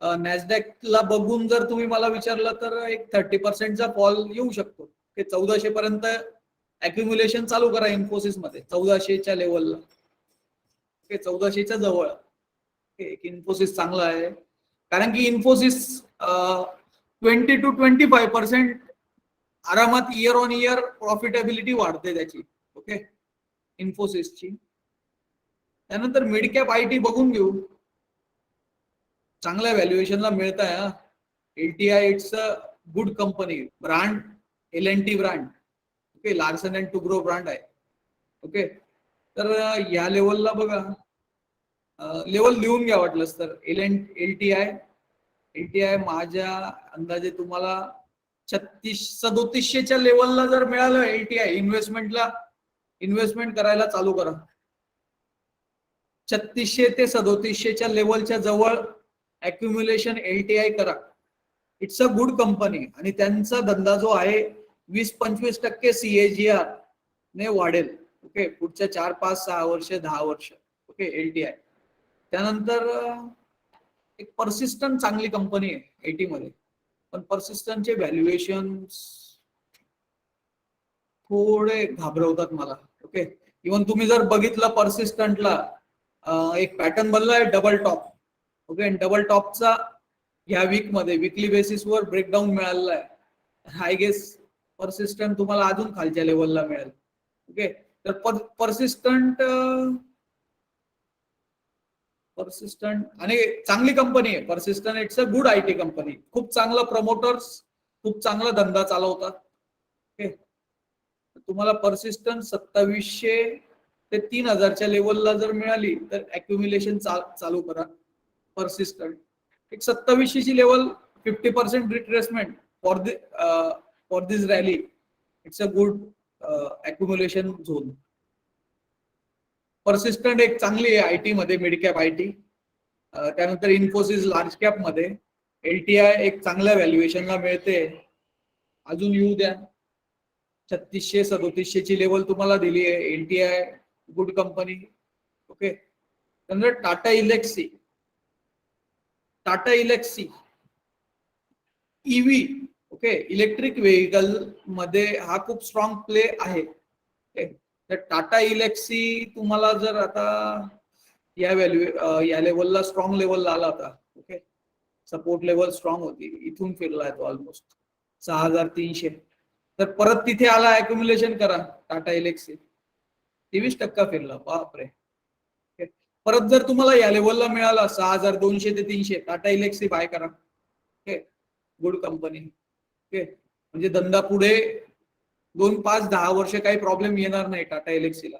नॅसडॅकला बघून जर तुम्ही मला विचारलं तर एक 30%चा फॉल येऊ शकतो. 1400 पर्यंत अक्युम्युलेशन चालू करा इन्फोसिस मध्ये 1400च्या लेवलला. ओके, 1400च्या जवळ. एक इन्फोसिस चांगला आहे कारण की इन्फोसिस 20 to 25% आरामात इयर ऑन इयर प्रॉफिटेबिलिटी वाढते त्याची. ओके, इन्फोसिसची. त्यानंतर मिड कॅप IT बघून घेऊ. चांगल्या व्हॅल्युएशनला मिळत आहे. LTI it's a good company. Brand L&T brand. Okay, Larsen and Toubro brand आहे. ओके, तर या लेवलला बघा, लेवल लिहून घ्या वाटलंच तर. LTI माझ्या अंदाजे तुम्हाला 3600-3700च्या लेवलला जर मिळालं LTI इन्व्हेस्टमेंट करायला चालू करा. 3600 ते 3700च्या लेवलच्या जवळ अक्युम्युलेशन LTI करा. इट्स अ गुड कंपनी आणि त्यांचा धंदा जो आहे 20-25% CAGR ने वाढेल. ओके, पुढच्या 4, 5, 6 वर्ष, 10 वर्ष. Okay, LTI. त्यानंतर एक पर्सिस्टंट चांगली कंपनी आहे एटी मध्ये, पण पर्सिस्टंटचे व्हॅल्युएशन थोडे घाबरवतात मला. ओके, इव्हन तुम्ही जर बघितलं पर्सिस्टंटला एक पॅटर्न बनलाय डबल टॉप. ओके, डबल टॉपचा ह्या वीक मध्ये विकली बेसिसवर ब्रेकडाऊन मिळालेला आहे. आय गेस पर्सिस्टंट तुम्हाला अजून खालच्या लेवलला मिळेल. ओके, तर पर्सिस्टंट आणि चांगली कंपनी आहे persistent. It's a good IT company. खूप चांगलं प्रमोटर्स, खूप चांगला धंदा चालवतात. ओके, तुम्हाला पर्सिस्टंट 2700 ते 3000च्या लेवलला जर मिळाली तर अक्युम्युलेशन चालू करा. पर्सिस्टंट एक 2700 ची level, 50% retracement for this rally. It's a good accumulation zone. Persistent एक चांगली आहे IT मध्ये, मिड कॅप IT. त्यानंतर इन्फोसिस लार्ज कॅप मध्ये. LTI एक चांगल्या व्हॅल्युएशनला मिळते, अजून येऊ द्या. 3600 3700 ची लेवल तुम्हाला दिली आहे. LTI good company. ओके, त्यानंतर Tata Elxsi EV. Okay, electric vehicle मध्ये हा खूप स्ट्रॉंग प्ले आहे. तर टाटा इलेक्सी तुम्हाला जर आता या लेवलला स्ट्रॉंग लेवलला आला होता. ओके, सपोर्ट लेवल स्ट्रॉंग होती, इथून फिरलाय तो ऑलमोस्ट 6300. तर परत तिथे आला, अक्युम्युलेशन करा. टाटा इलेक्सी 23% फिरला, बापरे. परत जर तुम्हाला या लेवलला मिळाला 6200 ते 300, टाटा इलेक्सी बाय करा. Okay, good company. ओके, म्हणजे धंदा पुढे 2, 5, 10 वर्ष काही प्रॉब्लेम येणार नाही टाटा इलेक्सीला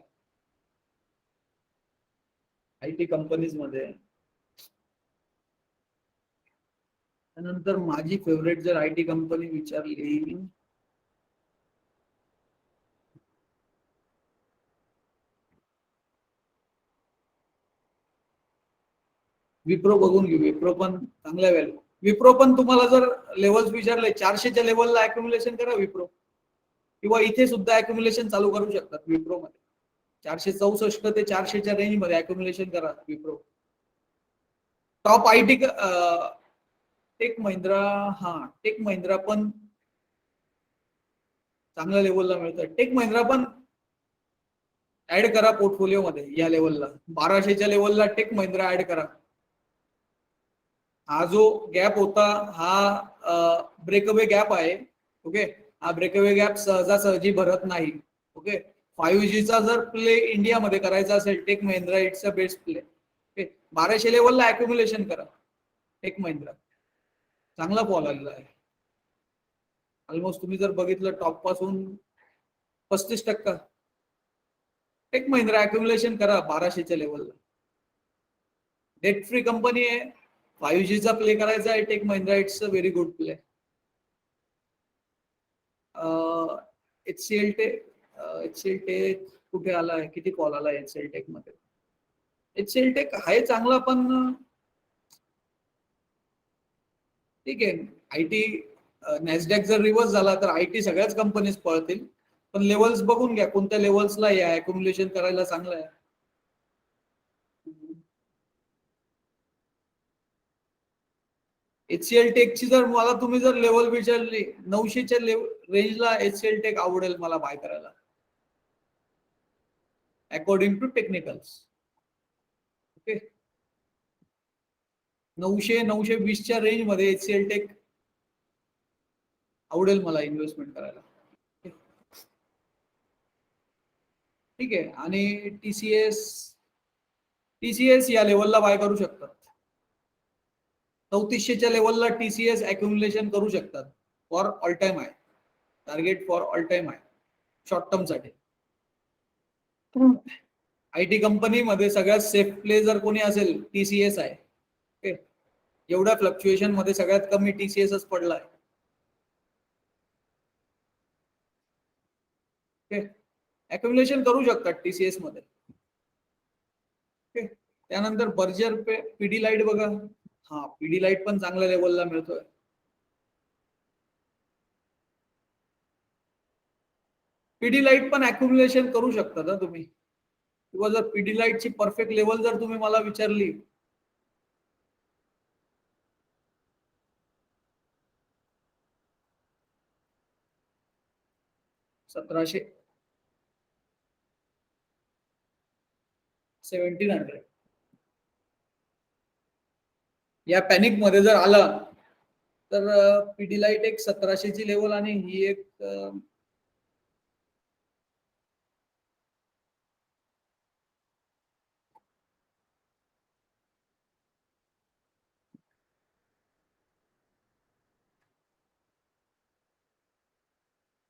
IT कंपनीज मध्ये. त्यानंतर माझी फेवरेट जर IT कंपनी विचारली, विप्रो बघून घेऊ. विप्रो पण चांगल्या व्हॅल्यू. विप्रो पण तुम्हाला जर लेवल्स विचारले 400च्या लेवलला अक्युम्युलेशन करा विप्रो, किंवा इथे सुद्धा अक्युम्युलेशन चालू करू शकतात विप्रो मध्ये. 464 ते 400च्या रेंज मध्ये अक्युम्युलेशन करा Wipro. Top IT tech Mahindra पण चांगल्या लेवलला मिळतं. टेक महिंद्रा पण ऍड करा पोर्टफोलिओ मध्ये. या लेवलला 1200च्या लेवलला टेक महिंद्रा ऍड करा. हा जो गॅप होता हा ब्रेकअवे गॅप आहे. ओके, हा ब्रेकअवे गॅप सहजासहजी भरत नाही. ओके, 5G चा जर प्ले इंडियामध्ये करायचा असेल tech Mahindra it's a best play. Okay, 1200 लेवलला अक्युम्युलेशन करा. टेक महिंद्रा चांगला फॉल आलेला आहे. ऑलमोस्ट तुम्ही जर बघितलं टॉप पासून 35%. टेक महिंद्रा अक्युम्युलेशन करा 1200च्या लेवलला. डेट फ्री कंपनी आहे. 5G चा प्ले करायचा आहे tech Mahindra, it's a very good play. HCL tech कुठे आलाय, किती कॉल आला HCL टेक मध्ये. HCL टेक आहे चांगला, पण ठीक आहे. IT नॅसडॅक जर रिव्हर्स झाला तर IT सगळ्याच कंपनीज पळतील, पण लेवल्स बघून घ्या कोणत्या लेवल्सला या अक्युम्युलेशन करायला चांगलं आहे. HCL टेकची जर मला तुम्ही जर लेवल विचारली 900च्या रेंजला HCL टेक आवडेल मला बाय करायला, अकॉर्डिंग टू टेक्निकल्स. ओके, 900-920च्या रेंज मध्ये HCL टेक आवडेल मला इन्व्हेस्टमेंट करायला. ठीक आहे, आणि TCS या लेवलला बाय करू शकतात. 3400च्या लेवलला TCS अक्युम्युलेशन करू शकतात. फॉर ऑल टाइम आहे, टार्गेट फॉर ऑल टाइम आहे शॉर्ट टर्म साठी. IT कंपनी मध्ये सगळ्यात सेफ प्ले जर कोणी असेल TCS आहे. ओके, एवढ्या फ्लक्च्युएशन मध्ये सगळ्यात कमी TCSच पडलाय. ओके, अक्युम्युलेशन करू शकतात TCS मध्ये. ओके, त्यानंतर बर्जर पिडीलाइट बघा. हा, पिडीलाइट पण चांगल्या लेवलला मिळतोय. पीडी लाईट पण अक्युम्युलेशन करू शकता ना तुम्ही, किंवा जर पीडी लाईटची परफेक्ट लेवल जर तुम्ही मला विचारली, $1700 1700 या पॅनिक मध्ये जर आला तर पीडी लाईट एक 1700 ची लेवल आणि ही एक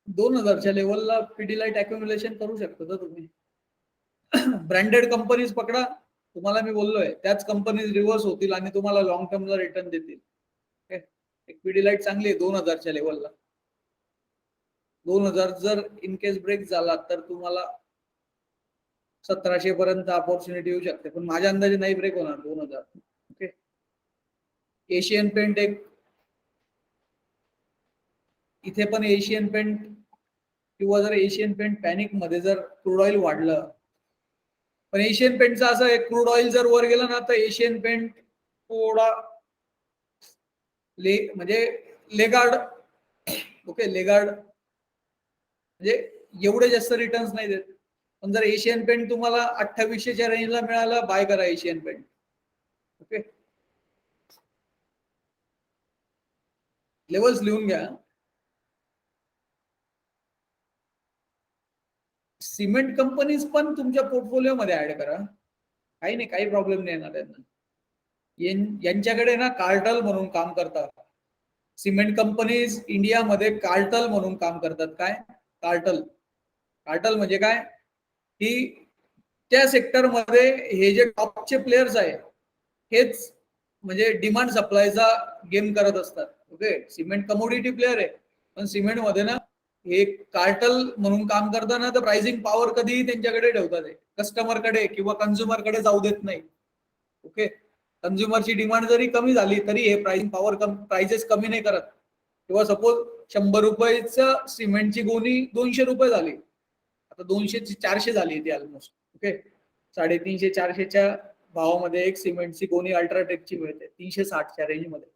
$2000 लेवलला पीडी लाईट अक्युम्युलेशन करू शकता तर तुम्ही. ब्रँडेड कंपनीज पकडा, तुम्हाला मी बोललोय त्याच कंपनीज रिव्हर्स होतील आणि तुम्हाला लॉंग टर्मला रिटर्न देतील. एक पीडी लाईट चांगली आहे 2000 लेवलला. 2000 जर इन केस ब्रेक झाला तर तुम्हाला 1700 पर्यंत अपॉर्च्युनिटी येऊ शकते, पण माझ्या अंदाजे नाही ब्रेक होणार 2000. ओके. एशियन पेंट एक, इथे पण एशियन पेंट किंवा जर एशियन पेंट पॅनिक मध्ये जर क्रूड ऑइल वाढलं, पण एशियन पेंटचा असं आहे क्रूड ऑइल जर वर गेलं ना तर एशियन पेंट थोडा म्हणजे लेगार्ड, ओके लेगार्ड म्हणजे एवढे जास्त रिटर्न्स नाही देत. पण जर एशियन पेंट तुम्हाला 2800च्या रेंजला मिळाला, बाय करा एशियन पेंट. ओके, लेवल्स लिहून घ्या. सिमेंट कंपनीज पण तुमच्या पोर्टफोलिओ मध्ये ऍड करा, काही नाही, काही प्रॉब्लेम नाही येणार त्यांना. यांच्याकडे ना कार्टल म्हणून काम करतात. सिमेंट कंपनीज इंडियामध्ये कार्टल म्हणून काम करतात. काय कार्टल? कार्टल म्हणजे काय की त्या सेक्टरमध्ये हे जे टॉपचे प्लेयर्स आहे हेच म्हणजे डिमांड सप्लायचा गेम करत असतात. ओके, सिमेंट कमोडिटी प्लेयर आहे, पण सिमेंट मध्ये ना हे कार्टल म्हणून काम करताना तर प्राइसिंग पॉवर कधीही त्यांच्याकडे ठेवतात, कस्टमरकडे किंवा कन्झ्युमरकडे जाऊ देत नाही. ओके, कन्झ्युमरची डिमांड जरी कमी झाली तरी हे प्राइसिंग पॉवर प्राइसेस कमी नाही करत. किंवा सपोज 100 रुपयाचं सिमेंटची गोणी 200 रुपये झाली, आता 200 ची 400 झाली ती ऑलमोस्ट. ओके, 350-400च्या भावामध्ये एक सिमेंटची गोणी अल्ट्राटेकची मिळते 360च्या रेंज मध्ये.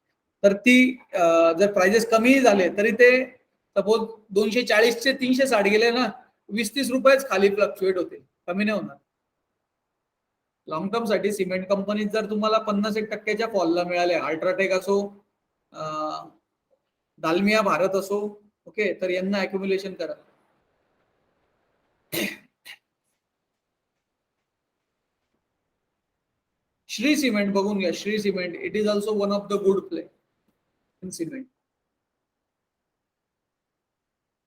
तर ती जर प्राइसेस कमी झाले तरी ते सपोज 240 चे 360 गेले ना, 20-30 रुपयेच खाली फ्लक्च्युएट होते, कमी नाही होणार. लॉंग टर्म साठी सिमेंट कंपनी जर तुम्हाला 50% फॉलला मिळाले, अल्ट्राटेक असो, दालमिया भारत असो, ओके, तर यांना अक्युम्युलेशन करा. श्री सिमेंट बघून घ्या. Shri cement it is also one of the good play in cement.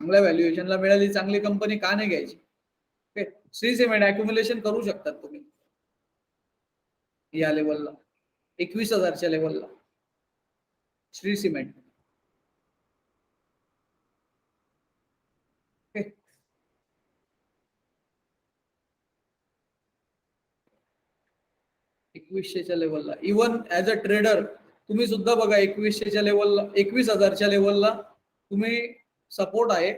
चांगल्या व्हॅल्युएशनला मिळाली चांगली कंपनी, का नाही घ्यायची? ओके, श्री सिमेंट अक्युम्युलेशन करू शकतात तुम्ही या लेवलला, 21,000च्या लेवलला श्री सिमेंट. ओके, 2100च्या लेवलला इवन ऍज अ ट्रेडर तुम्ही सुद्धा बघा 2100च्या लेवलला, 21,000च्या लेवलला तुम्ही सपोर्ट आहे.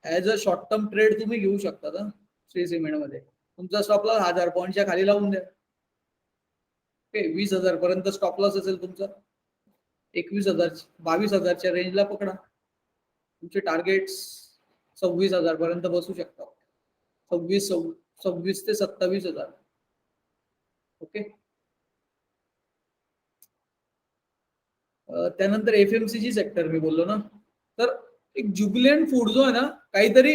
As a short term trade तुम्ही घेऊ शकता ना श्री सिमेंट मध्ये. तुमचा स्टॉप लॉस 1000 पॉईंटच्या खाली लावून द्या. ओके, 20,000 पर्यंत स्टॉप लॉस असेल तुमचा. 21,000 22,000च्या रेंजला पकडा. तुमचे टार्गेट 26,000 पर्यंत बसू शकतात. 26 ते 27,000. ओके, त्यानंतर एफएमसीजी सेक्टर मी बोललो ना, तर एक ज्युबिलंट फूड जो आहे ना, काहीतरी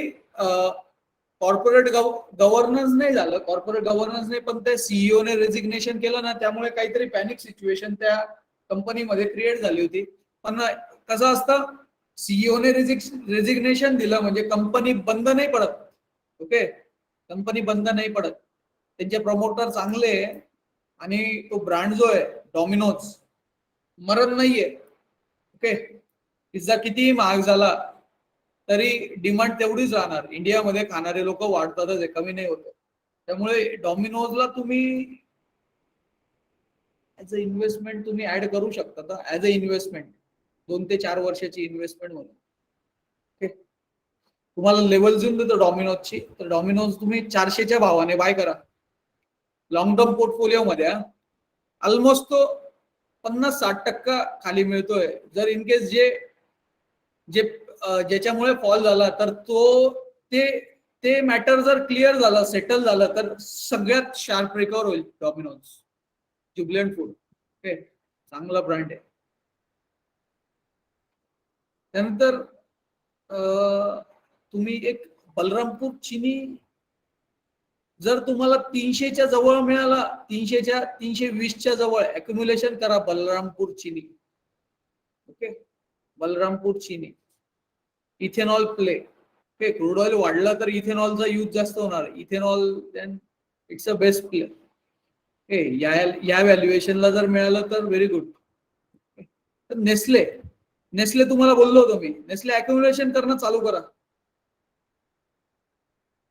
कॉर्पोरेट गव्हर्नन्स नाही झालं, कॉर्पोरेट गव्हर्नन्स नाही, पण त्या सीईओ ने रेजिग्नेशन केलं ना, त्यामुळे काहीतरी पॅनिक सिच्युएशन त्या कंपनीमध्ये क्रिएट झाली होती. पण कसं असतं, सीईओ ने रेजिग्नेशन दिलं म्हणजे कंपनी बंद नाही पडत. ओके, कंपनी बंद नाही पडत, त्यांचे प्रमोटर चांगले आणि तो ब्रँड जो आहे डॉमिनोज मरण नाहीये. ओके, पिझ्झा कितीही महाग झाला तरी डिमांड तेवढीच राहणार. इंडियामध्ये खाणारे लोक वाढतातच आहे, कमी नाही होत. त्यामुळे डॉमिनोजला तुम्ही ऍज अ इन्व्हेस्टमेंट तुम्ही ऍड करू शकता, ऍज अ इन्व्हेस्टमेंट 2 ते 4 वर्षाची इन्व्हेस्टमेंट म्हणून. ओके, तुम्हाला लेवल देऊन देतो डॉमिनोजची, तर डॉमिनोज तुम्ही 400च्या भावाने बाय करा लॉंग टर्म पोर्टफोलिओ मध्ये. ऑलमोस्ट तो 50-60% खाली मिळतोय. जर इन केस जे जे ज्याच्यामुळे फॉल झाला तर ते मॅटर जर क्लिअर झालं, सेटल झालं, तर सगळ्यात शार्प रिकवर होईल डॉमिनोज. ज्युबिलंट फूड ओके, चांगला ब्रँड आहे. त्यानंतर तुम्ही एक बलरामपूर चिनी, जर तुम्हाला 300च्या जवळ मिळाला, 320च्या जवळ अक्युम्युलेशन करा बलरामपूर चिनी. Okay, Balrampur Chini. Ethanol play. Okay, crude oil वाढला तर इथेनॉलचा यूज जास्त होणार. Ethanol then it's a best play. Okay, या व्हॅल्युएशनला जर मिळालं तर व्हेरी गुड. तर नेस्ले तुम्हाला बोललो होतो मी, नेस्ले अक्युम्युलेशन करणं चालू करा.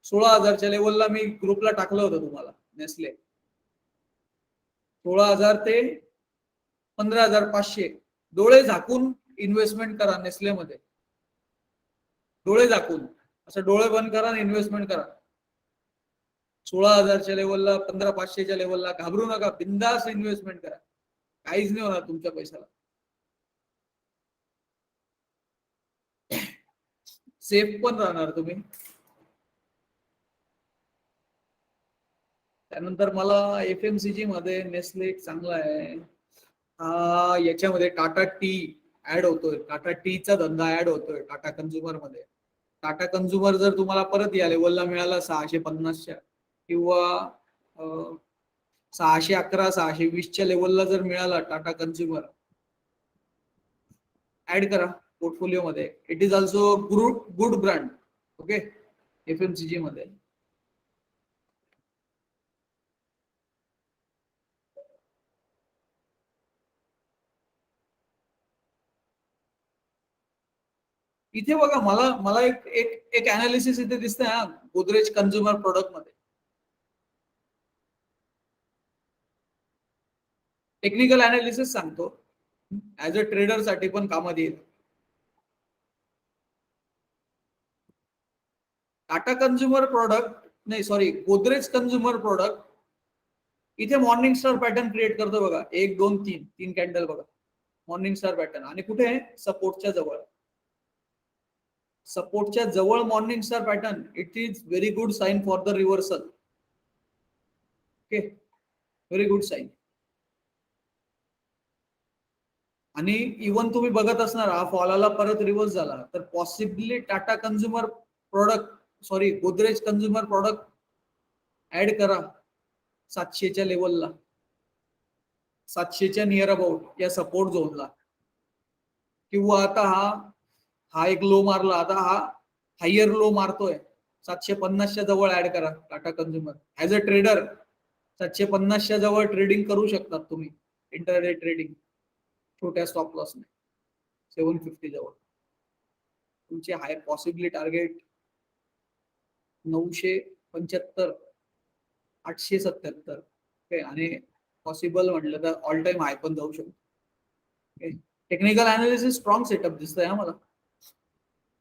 16,000च्या लेवलला मी ग्रुपला टाकलं होतं तुम्हाला. नेस्ले 16,000 ते 15,500. डोळे झाकून इन्व्हेस्टमेंट करा नेस्लेमध्ये. डोळे झाकून, असं डोळे बंद करा आणि इन्व्हेस्टमेंट करा. 16,000च्या लेवलला, 15,500च्या लेवलला घाबरू नका, बिंदास इन्व्हेस्टमेंट करा. काहीच नाही होणार तुमच्या पैशाला. सेफ पण राहणार तुम्ही. त्यानंतर मला FMCG मध्ये नेस्ले एक चांगला आहे. याच्यामध्ये टाटा टी ऍड होतोय. टाटा टीचा धंदा ऍड होतोय टाटा कन्झ्युमर मध्ये. टाटा कन्झ्युमर जर तुम्हाला परत या लेवलला मिळाला 650च्या किंवा 611, 620च्या लेवलला जर मिळाला टाटा कन्झ्युमर, ऍड करा पोर्टफोलिओ मध्ये. It is also good brand. Okay, FMCG मध्ये. इथे बघा, मला एक अनालिसिस इथे दिसतंय हा, गोदरेज कन्झ्युमर प्रोडक्ट मध्ये. टेक्निकल अनालिसिस सांगतो, ऍज अ ट्रेडर साठी पण कामात येईल. टाटा कन्झ्युमर प्रोडक्ट नाही, सॉरी, गोदरेज कन्झ्युमर प्रोडक्ट इथे मॉर्निंग स्टार पॅटर्न क्रिएट करतो बघा. 1 2 3 3 कॅन्डल बघा, मॉर्निंग स्टार पॅटर्न. आणि कुठे आहे? सपोर्टच्या जवळ. सपोर्टच्या जवळ morning star pattern, it is very good sign for the reversal. Okay, very good sign. आणि इवन तुम्ही बघत असणार हा फॉल आला, परत रिव्हर्स झाला, तर possibly Tata consumer product, sorry, Godrej consumer product add करा 700च्या लेवलला, 700च्या नियर अबाउट या सपोर्ट झोनला. किंवा आता हा एक लो मारला, आता हा हायर लो मारतोय 750च्या जवळ ऍड करा Tata consumer. As a trader 750च्या जवळ ट्रेडिंग करू शकतात तुम्ही, इंटरडे ट्रेडिंग छोट्या स्टॉप लॉसने. 750 जवळ तुमचे हाय पॉसिबली टार्गेट 975, 877. ओके, आणि पॉसिबल म्हटलं तर ऑल टाइम हाय पण जाऊ शकतो. टेक्निकल अनालिसिस स्ट्रॉंग सेटअप दिसतंय आम्हाला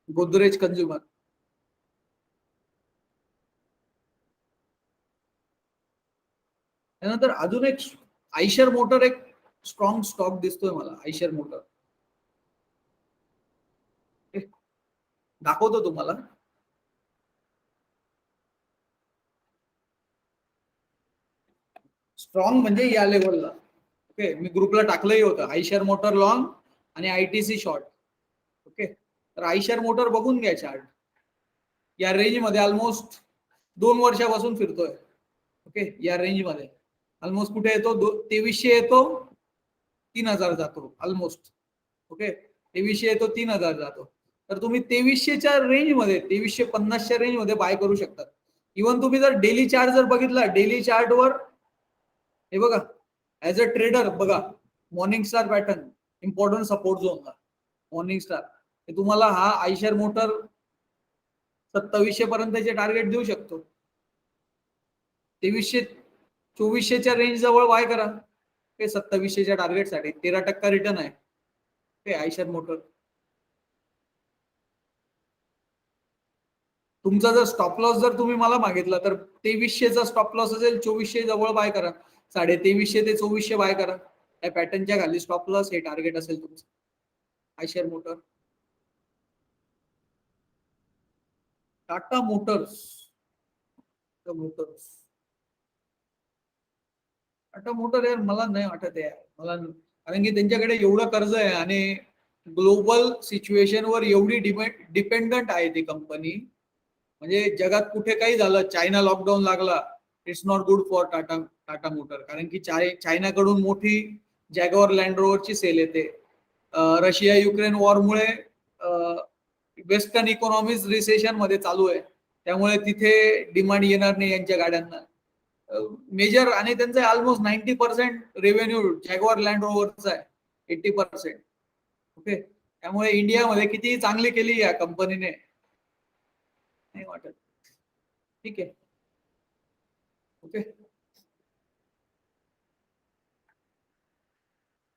गोदरेज कन्झ्युमर. त्यानंतर अजून एक आयशर मोटर, एक स्ट्रॉंग स्टॉक दिसतोय मला. आयशर मोटर दाखवतो तुम्हाला. स्ट्रॉंग म्हणजे या लेवलला. ओके, मी ग्रुपला टाकलंही होतं, आयशर मोटर लॉंग आणि ITC शॉर्ट. ओके, तर आयशर मोटर बघून घ्या चार्ट. या रेंज मध्ये ऑलमोस्ट 2 वर्षापासून फिरतोय. ओके, या रेंज मध्ये ऑलमोस्ट कुठे येतो? 2300 येतो, 3000 जातो ऑलमोस्ट. ओके, 2300 येतो, 3000 जातो. तर तुम्ही 2300च्या रेंज मध्ये, 2350च्या रेंज मध्ये बाय करू शकता. इव्हन तुम्ही जर डेली चार्ट जर बघितला, डेली चार्ट वर हे बघा, ऍज अ ट्रेडर बघा, morning star pattern important support झोनला मॉर्निंग स्टार. हे तुम्हाला हा आयशर मोटर 2700 पर्यंतचे टार्गेट देऊ शकतो. 2300 2400च्या रेंज जवळ बाय करा. ते 2700च्या टार्गेट साठी 13% रिटर्न आहे ते आयशर मोटर. तुमचा जर स्टॉप लॉस जर तुम्ही मला मागितला तर 2300चा स्टॉप लॉस असेल, 2400 जवळ बाय करा, 2350 ते 2400 बाय करा. या पॅटर्नच्या खाली स्टॉप लॉस हे टार्गेट असेल तुमचं. Eicher motor, Tata Motors, Tata motor यार मला नाही वाटत आहे मला, कारण की त्यांच्याकडे एवढं कर्ज आहे आणि ग्लोबल सिच्युएशनवर एवढी डिपेंडंट आहे ती कंपनी. म्हणजे जगात कुठे काही झालं, चायना लॉकडाऊन लागला, it's not good for Tata motor, कारण की चायनाकडून मोठी जॅगवार लँड रोवरची सेल येते. रशिया युक्रेन वॉरमुळे वेस्टर्न इकॉनॉमीज रिसेशन मध्ये चालू आहे, त्यामुळे तिथे डिमांड येणार नाही यांच्या गाड्यांना. मेजर आणि त्यांचा ऑलमोस्ट 90% रेव्हेन्यू जॅगवार लँड रोवरचा आहे, 80%. ओके, त्यामुळे इंडियामध्ये किती चांगली केली या कंपनीने नाही वाटत. ठीक आहे, ओके.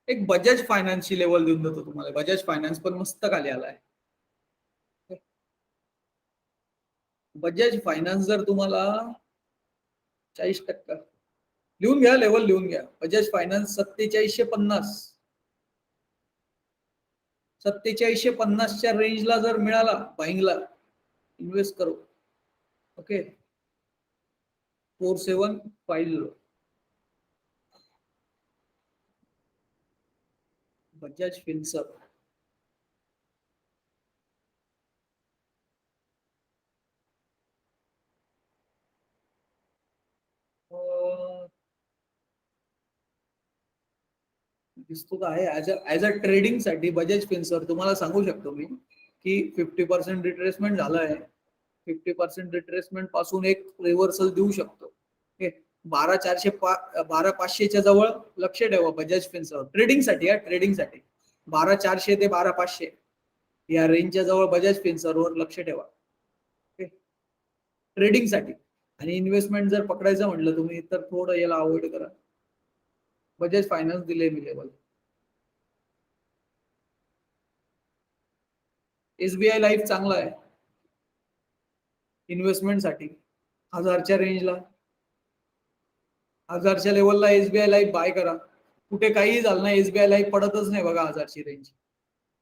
एक बजाज फायनान्सची लेवल देऊन देतो तुम्हाला. बजाज फायनान्स पण मस्त खाली आलाय. बजाज फायनान्स जर तुम्हाला 40% लिहून घ्या, लेवल लिहून घ्या. बजाज फायनान्स 4750, 4750च्या रेंजला जर मिळाला बाईंगला, इन्व्हेस्ट करू. ओके, 4750 बजाज फिन्सर्व. दिसतो का आहे ऍज अ ट्रेडिंग साठी बजाज फिन्सर्व तुम्हाला सांगू शकतो मी की 50% रिट्रेसमेंट झालं आहे. 50% रिट्रेसमेंट पासून एक रिव्हर्सल देऊ शकतो. ओके, 12400 जवळ लक्ष ठेवा बजाज फिन्सर्व ट्रेडिंग साठी. या ट्रेडिंग साठी 12400 ते 12500 या रेंजच्या जवळ बजाज फिन्सर्ववर लक्ष ठेवा. ओके, ट्रेडिंग साठी. आणि इन्व्हेस्टमेंट जर पकडायचं म्हटलं तुम्ही तर थोडं याला अवॉइड करा. बजाज फायनान्स दिले मी लेवल. एसबीआय लाईफ चांगला आहे इन्व्हेस्टमेंट साठी. 1000च्या रेंजला, 1000च्या लेवलला एसबीआय लाईफ बाय करा. कुठे काही झालं नाही, एसबीआय लाईफ पडतच नाही बघा. 1000ची रेंज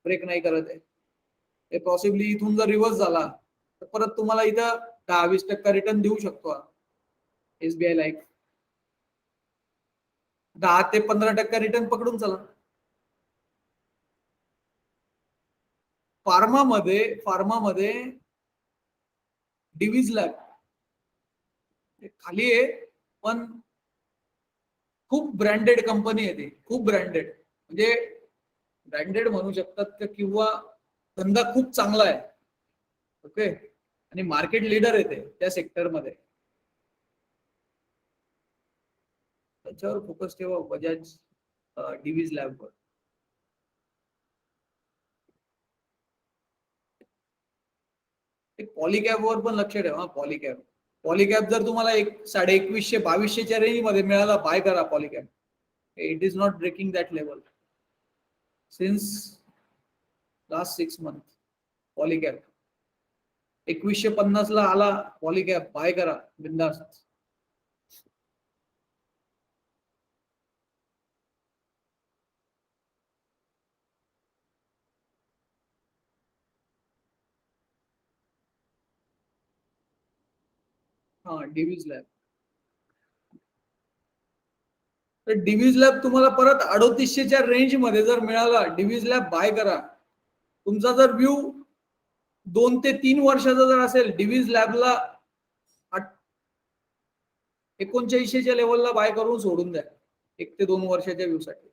ब्रेक नाही करत आहे. पॉसिबली इथून जर रिव्हर्स झाला तर परत तुम्हाला इथं 10-20% रिटर्न देऊ शकतो एसबीआय लाईफ. 10 ते 15% रिटर्न पकडून चला. फार्मामध्ये डिव्हिज लॅब खाली आहे, पण खूप ब्रँडेड कंपनी आहे ती. खूप ब्रँडेड म्हणजे ब्रँडेड म्हणू शकतात किंवा धंदा खूप चांगला आहे. ओके, आणि मार्केट लीडर आहे ते त्या सेक्टरमध्ये. त्याच्यावर फोकस ठेवा बजाज डिव्हिज लॅबवर. पॉलिकॅब वर पण लक्ष ठेवा. पॉलिकॅब जर तुम्हाला 2150-2200च्या रेंज मध्ये मिळाला बाय करा Polycab. It is not breaking that level since last 6 month. Polycab 2150 ला आला, पॉलिकॅब बाय करा बिंदास्त. हा, डिव्हिज लॅब. तर डिव्हिज लॅब तुम्हाला परत 3800च्या रेंज मध्ये जर मिळाला, डिव्हिज लॅब बाय करा. तुमचा जर व्ह्यू 2 ते 3 वर्षाचा जर असेल, डिव्हिज लॅबला 7900च्या लेवलला बाय करून सोडून द्या 1 ते 2 वर्षाच्या व्ह्यू साठी.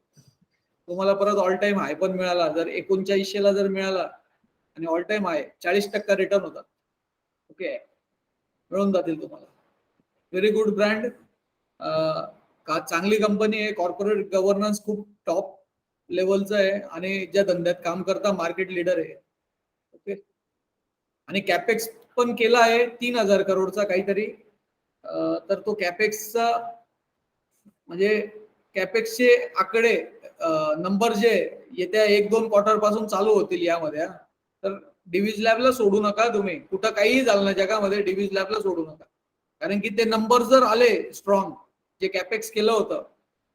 तुम्हाला परत ऑल टाइम हाय पण मिळाला, जर 3900ला जर मिळाला आणि ऑल टाइम हाय 40% रिटर्न होतात. ओके, मिळून जातील तुम्हाला. व्हेरी गुड ब्रँड, चांगली कंपनी आहे. कॉर्पोरेट गव्हर्नन्स खूप टॉप लेवलचं आहे आणि ज्या धंद्यात काम करता मार्केट लीडर आहे. ओके, आणि कॅपेक्स पण केला आहे 3000 करोडचा काहीतरी. तर तो कॅपेक्सचा म्हणजे कॅपेक्सचे आकडे नंबर जे येत्या 1-2 क्वार्टर पासून चालू होतील यामध्ये. तर डिव्हिज लॅबला सोडू नका तुम्ही. कुठं काहीही झालं ना जगामध्ये, डिव्हिज लॅबला सोडू नका. कारण की ते नंबर जर आले स्ट्रॉंग, जे कॅपेक्स केलं होतं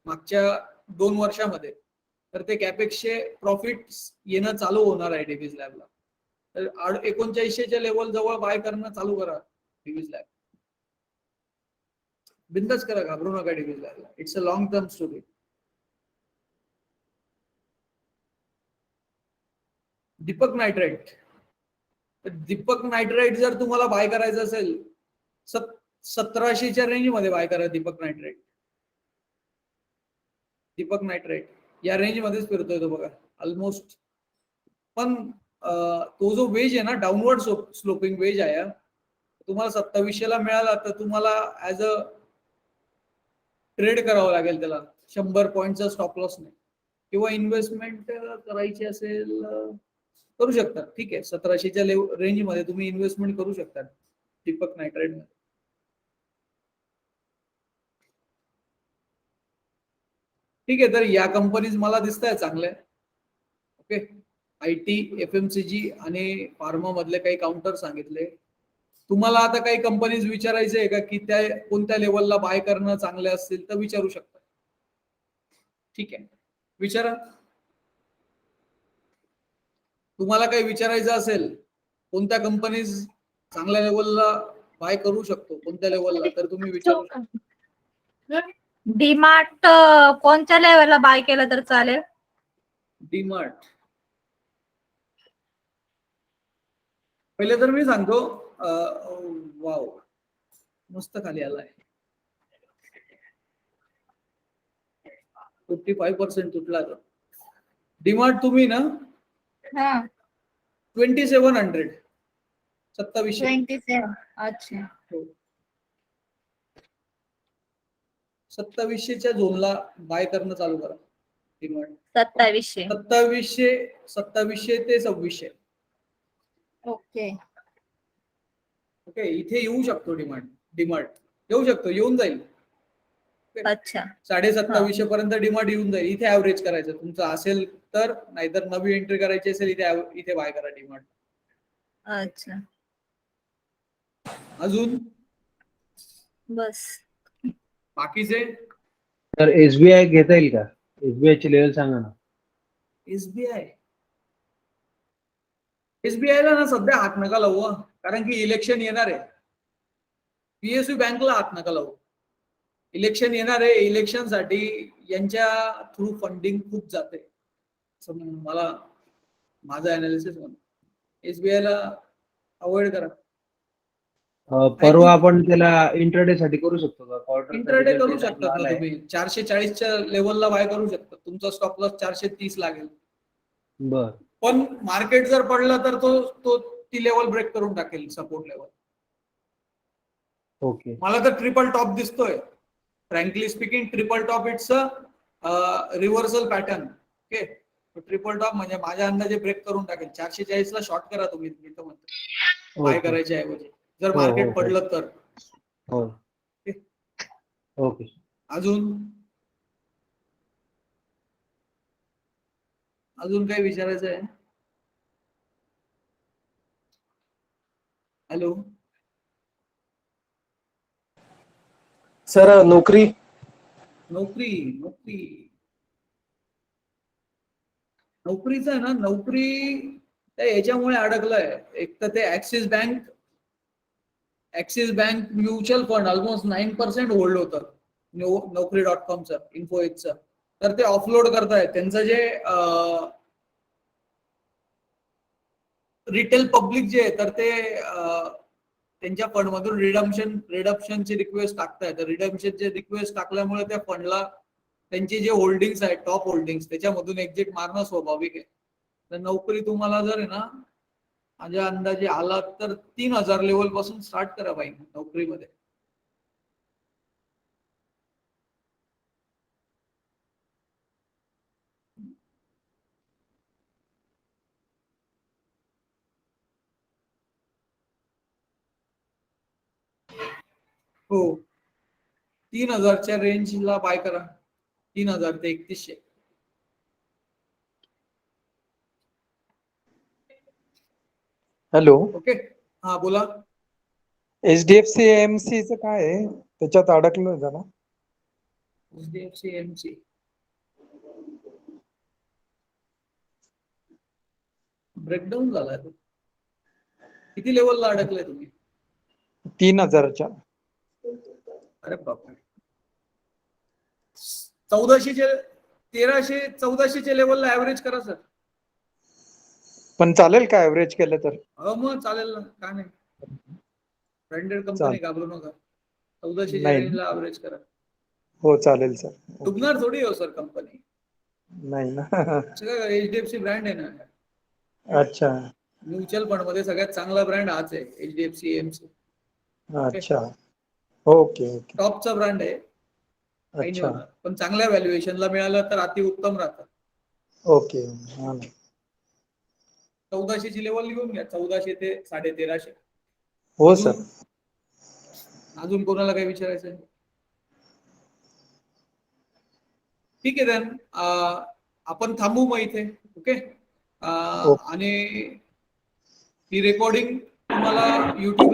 मागच्या 2 वर्षामध्ये, तर ते कॅपेक्सचे प्रॉफिट येणं चालू होणार आहे डिव्हिज लॅबला. तर 3900च्या लेवल जवळ बाय करणं चालू करा डिव्हिज लॅब. बिंदास करा, घाबरू नका डिव्हिज लॅबला. It's a long term story. Deepak nitrite. Deepak nitrite जर तुम्हाला बाय करायचं असेल 1700च्या रेंज मध्ये बाय करा दीपक नायट्राइट. दीपक नायट्राइट या रेंज मध्येच फिरतोय तो बघा ऑलमोस्ट. पण तो जो वेज आहे ना, डाऊनवर्ड स्लोपिंग वेज आहे, तुम्हाला 2700ला मिळाला तर तुम्हाला ऍज अ ट्रेड करावं लागेल त्याला 100 पॉईंटचा स्टॉप लॉस नाही. किंवा इन्व्हेस्टमेंट करायची असेल करू शकता. ठीक आहे, 1700च्या रेंज मध्ये तुम्ही इन्व्हेस्टमेंट करू शकता दीपक नायट्राइट मध्ये. ठीक आहे, तर या कंपनीज मला दिसत आहे चांगल्या. ओके, IT, FMCG आणि फार्मा मधले काही काउंटर सांगितले. तुम्हाला आता काही कंपनीज विचारायचे आहे का की त्या कोणत्या लेवलला बाय करणं चांगले असतील तर विचारू शकता. ठीक आहे, विचारा. तुम्हाला काही विचारायचं असेल कोणत्या कंपनीज चांगल्या लेवलला बाय करू शकतो, कोणत्या लेवलला, तर तुम्ही विचारू शकता. डीमार्ट कोणत्या लेवलला बाय केलं तर चालेल? डीमार्ट पहिले तर मी सांगतो, वाव मस्त खाली आलाय. 55% तुटला. डीमार्ट तुम्ही ना 2700 27. अच्छा, 2700च्या झोनला बाय करणं चालू करा डीमार्ट. 2700. 2700 ते 2600. ओके. ओके, इथे येऊ शकतो डीमार्ट येऊ शकतो, येऊन जाईल. अच्छा, 2750 पर्यंत डिमांड येऊन जाईल. इथे ऍव्हरेज करायचं तुमचं असेल तर, नाहीतर नवी एंट्री करायची असेल इथे बाय करा डिमांड. अच्छा, अजून बस. बाकीचे तर SBI घेता येईल का? SBI ची लेवल सांगा ना. एसबीआयला ना सध्या हात नका लावू, कारण की इलेक्शन येणार आहे. PSU बँकला हात नका लावू. इलेक्शन येणार आहे, इलेक्शन साठी यांच्या थ्रू फंडिंग खूप जाते असं मला माझं अनालिसिस म्हणतो. एसबीआयला अवॉइड करा. परवा आपण त्याला इंट्राडे साठी करू शकतो का? क्वार्टर इंट्राडे करू शकता का तुम्ही? 440च्या लेवलला बाय करू शकता. तुमचा स्टॉप लॉस 430 लागेल. बर. पण मार्केट जर पडलं तर तो ती लेवल ब्रेक करून टाकेल, सपोर्ट लेवल. ओके. मला तर ट्रिपल टॉप दिसतोय. Frankly speaking, triple top it's a reversal pattern. Okay, triple top म्हणजे माझ्या अंदाजे ब्रेक करून टाकेल. 440ला शॉर्ट करा तुम्ही, मी तर म्हणतो बाय करायच्या ऐवजी, जर मार्केट पडलं तर. ओके. अजून काय विचारायचं आहे? हॅलो सर, नोकरीचं आहे ना, नोकरी त्या याच्यामुळे अडकलाय. एक तर ते axis bank mutual fund almost 9% hold होतं Naukri.comचं, इन्फोएजचं. तर ते ऑफलोड करतायत. त्यांचं जे रिटेल पब्लिक जे आहे, तर ते त्यांच्या फंड मधून रिडम्पशनची रिक्वेस्ट टाकतायत. रिडम्पशनची रिक्वेस्ट टाकल्यामुळे त्या फंडला त्यांचे जे होल्डिंग्स आहेत, टॉप होल्डिंग्स, त्याच्यामधून एक्झिट मारणं स्वाभाविक आहे. तर नोकरी तुम्हाला जर आहे ना माझ्या अंदाजे आला तर 3000 लेवल पासून स्टार्ट करा पाहिजे नोकरीमध्ये. हो, 3000च्या रेंजला बाय करा. 3000 ते 3100. हॅलो. ओके, हा बोला. HDFC AMC चं काय आहे? त्याच्यात अडकलोय जरा. HDFC AMC ब्रेकडाऊन झालाय तो. किती लेवलला अडकलाय तुम्ही? 3000च्या. अरे बापरे. 1300-1400 लेवलला ऍव्हरेज करा सर. पण चालेल का ऍव्हरेज केलं तर? मग चालेल ना, का नाही. ब्रँडेड कंपनी, चालेल. घाबरू नका. 1400च्या नाही. रेंजला ऍव्हरेज करा. हो चालेल सर. डुबणार थोडी हो सर कंपनी. नाही ना. HDFC ब्रँड आहे ना. अच्छा. म्युच्युअल फंड मध्ये सगळ्यात चांगला ब्रँड हाच आहे, HDFC AMC. अच्छा. Okay okay. टॉपचा ब्रँड आहे. काही नाही अच्छा. होणार. पण चांगल्या व्हॅल्युएशनला मिळालं तर अति उत्तम राहतं. ओके. हा ना. 1400ची लेवल लिहून घ्या, 1400 ते 1350. हो सर. अजून कोणाला काही विचारायचं आहे? ठीक आहे देन, आपण थांबू मग इथे. ओके. ओके. आणि ही रेकॉर्डिंग तुम्हाला YouTube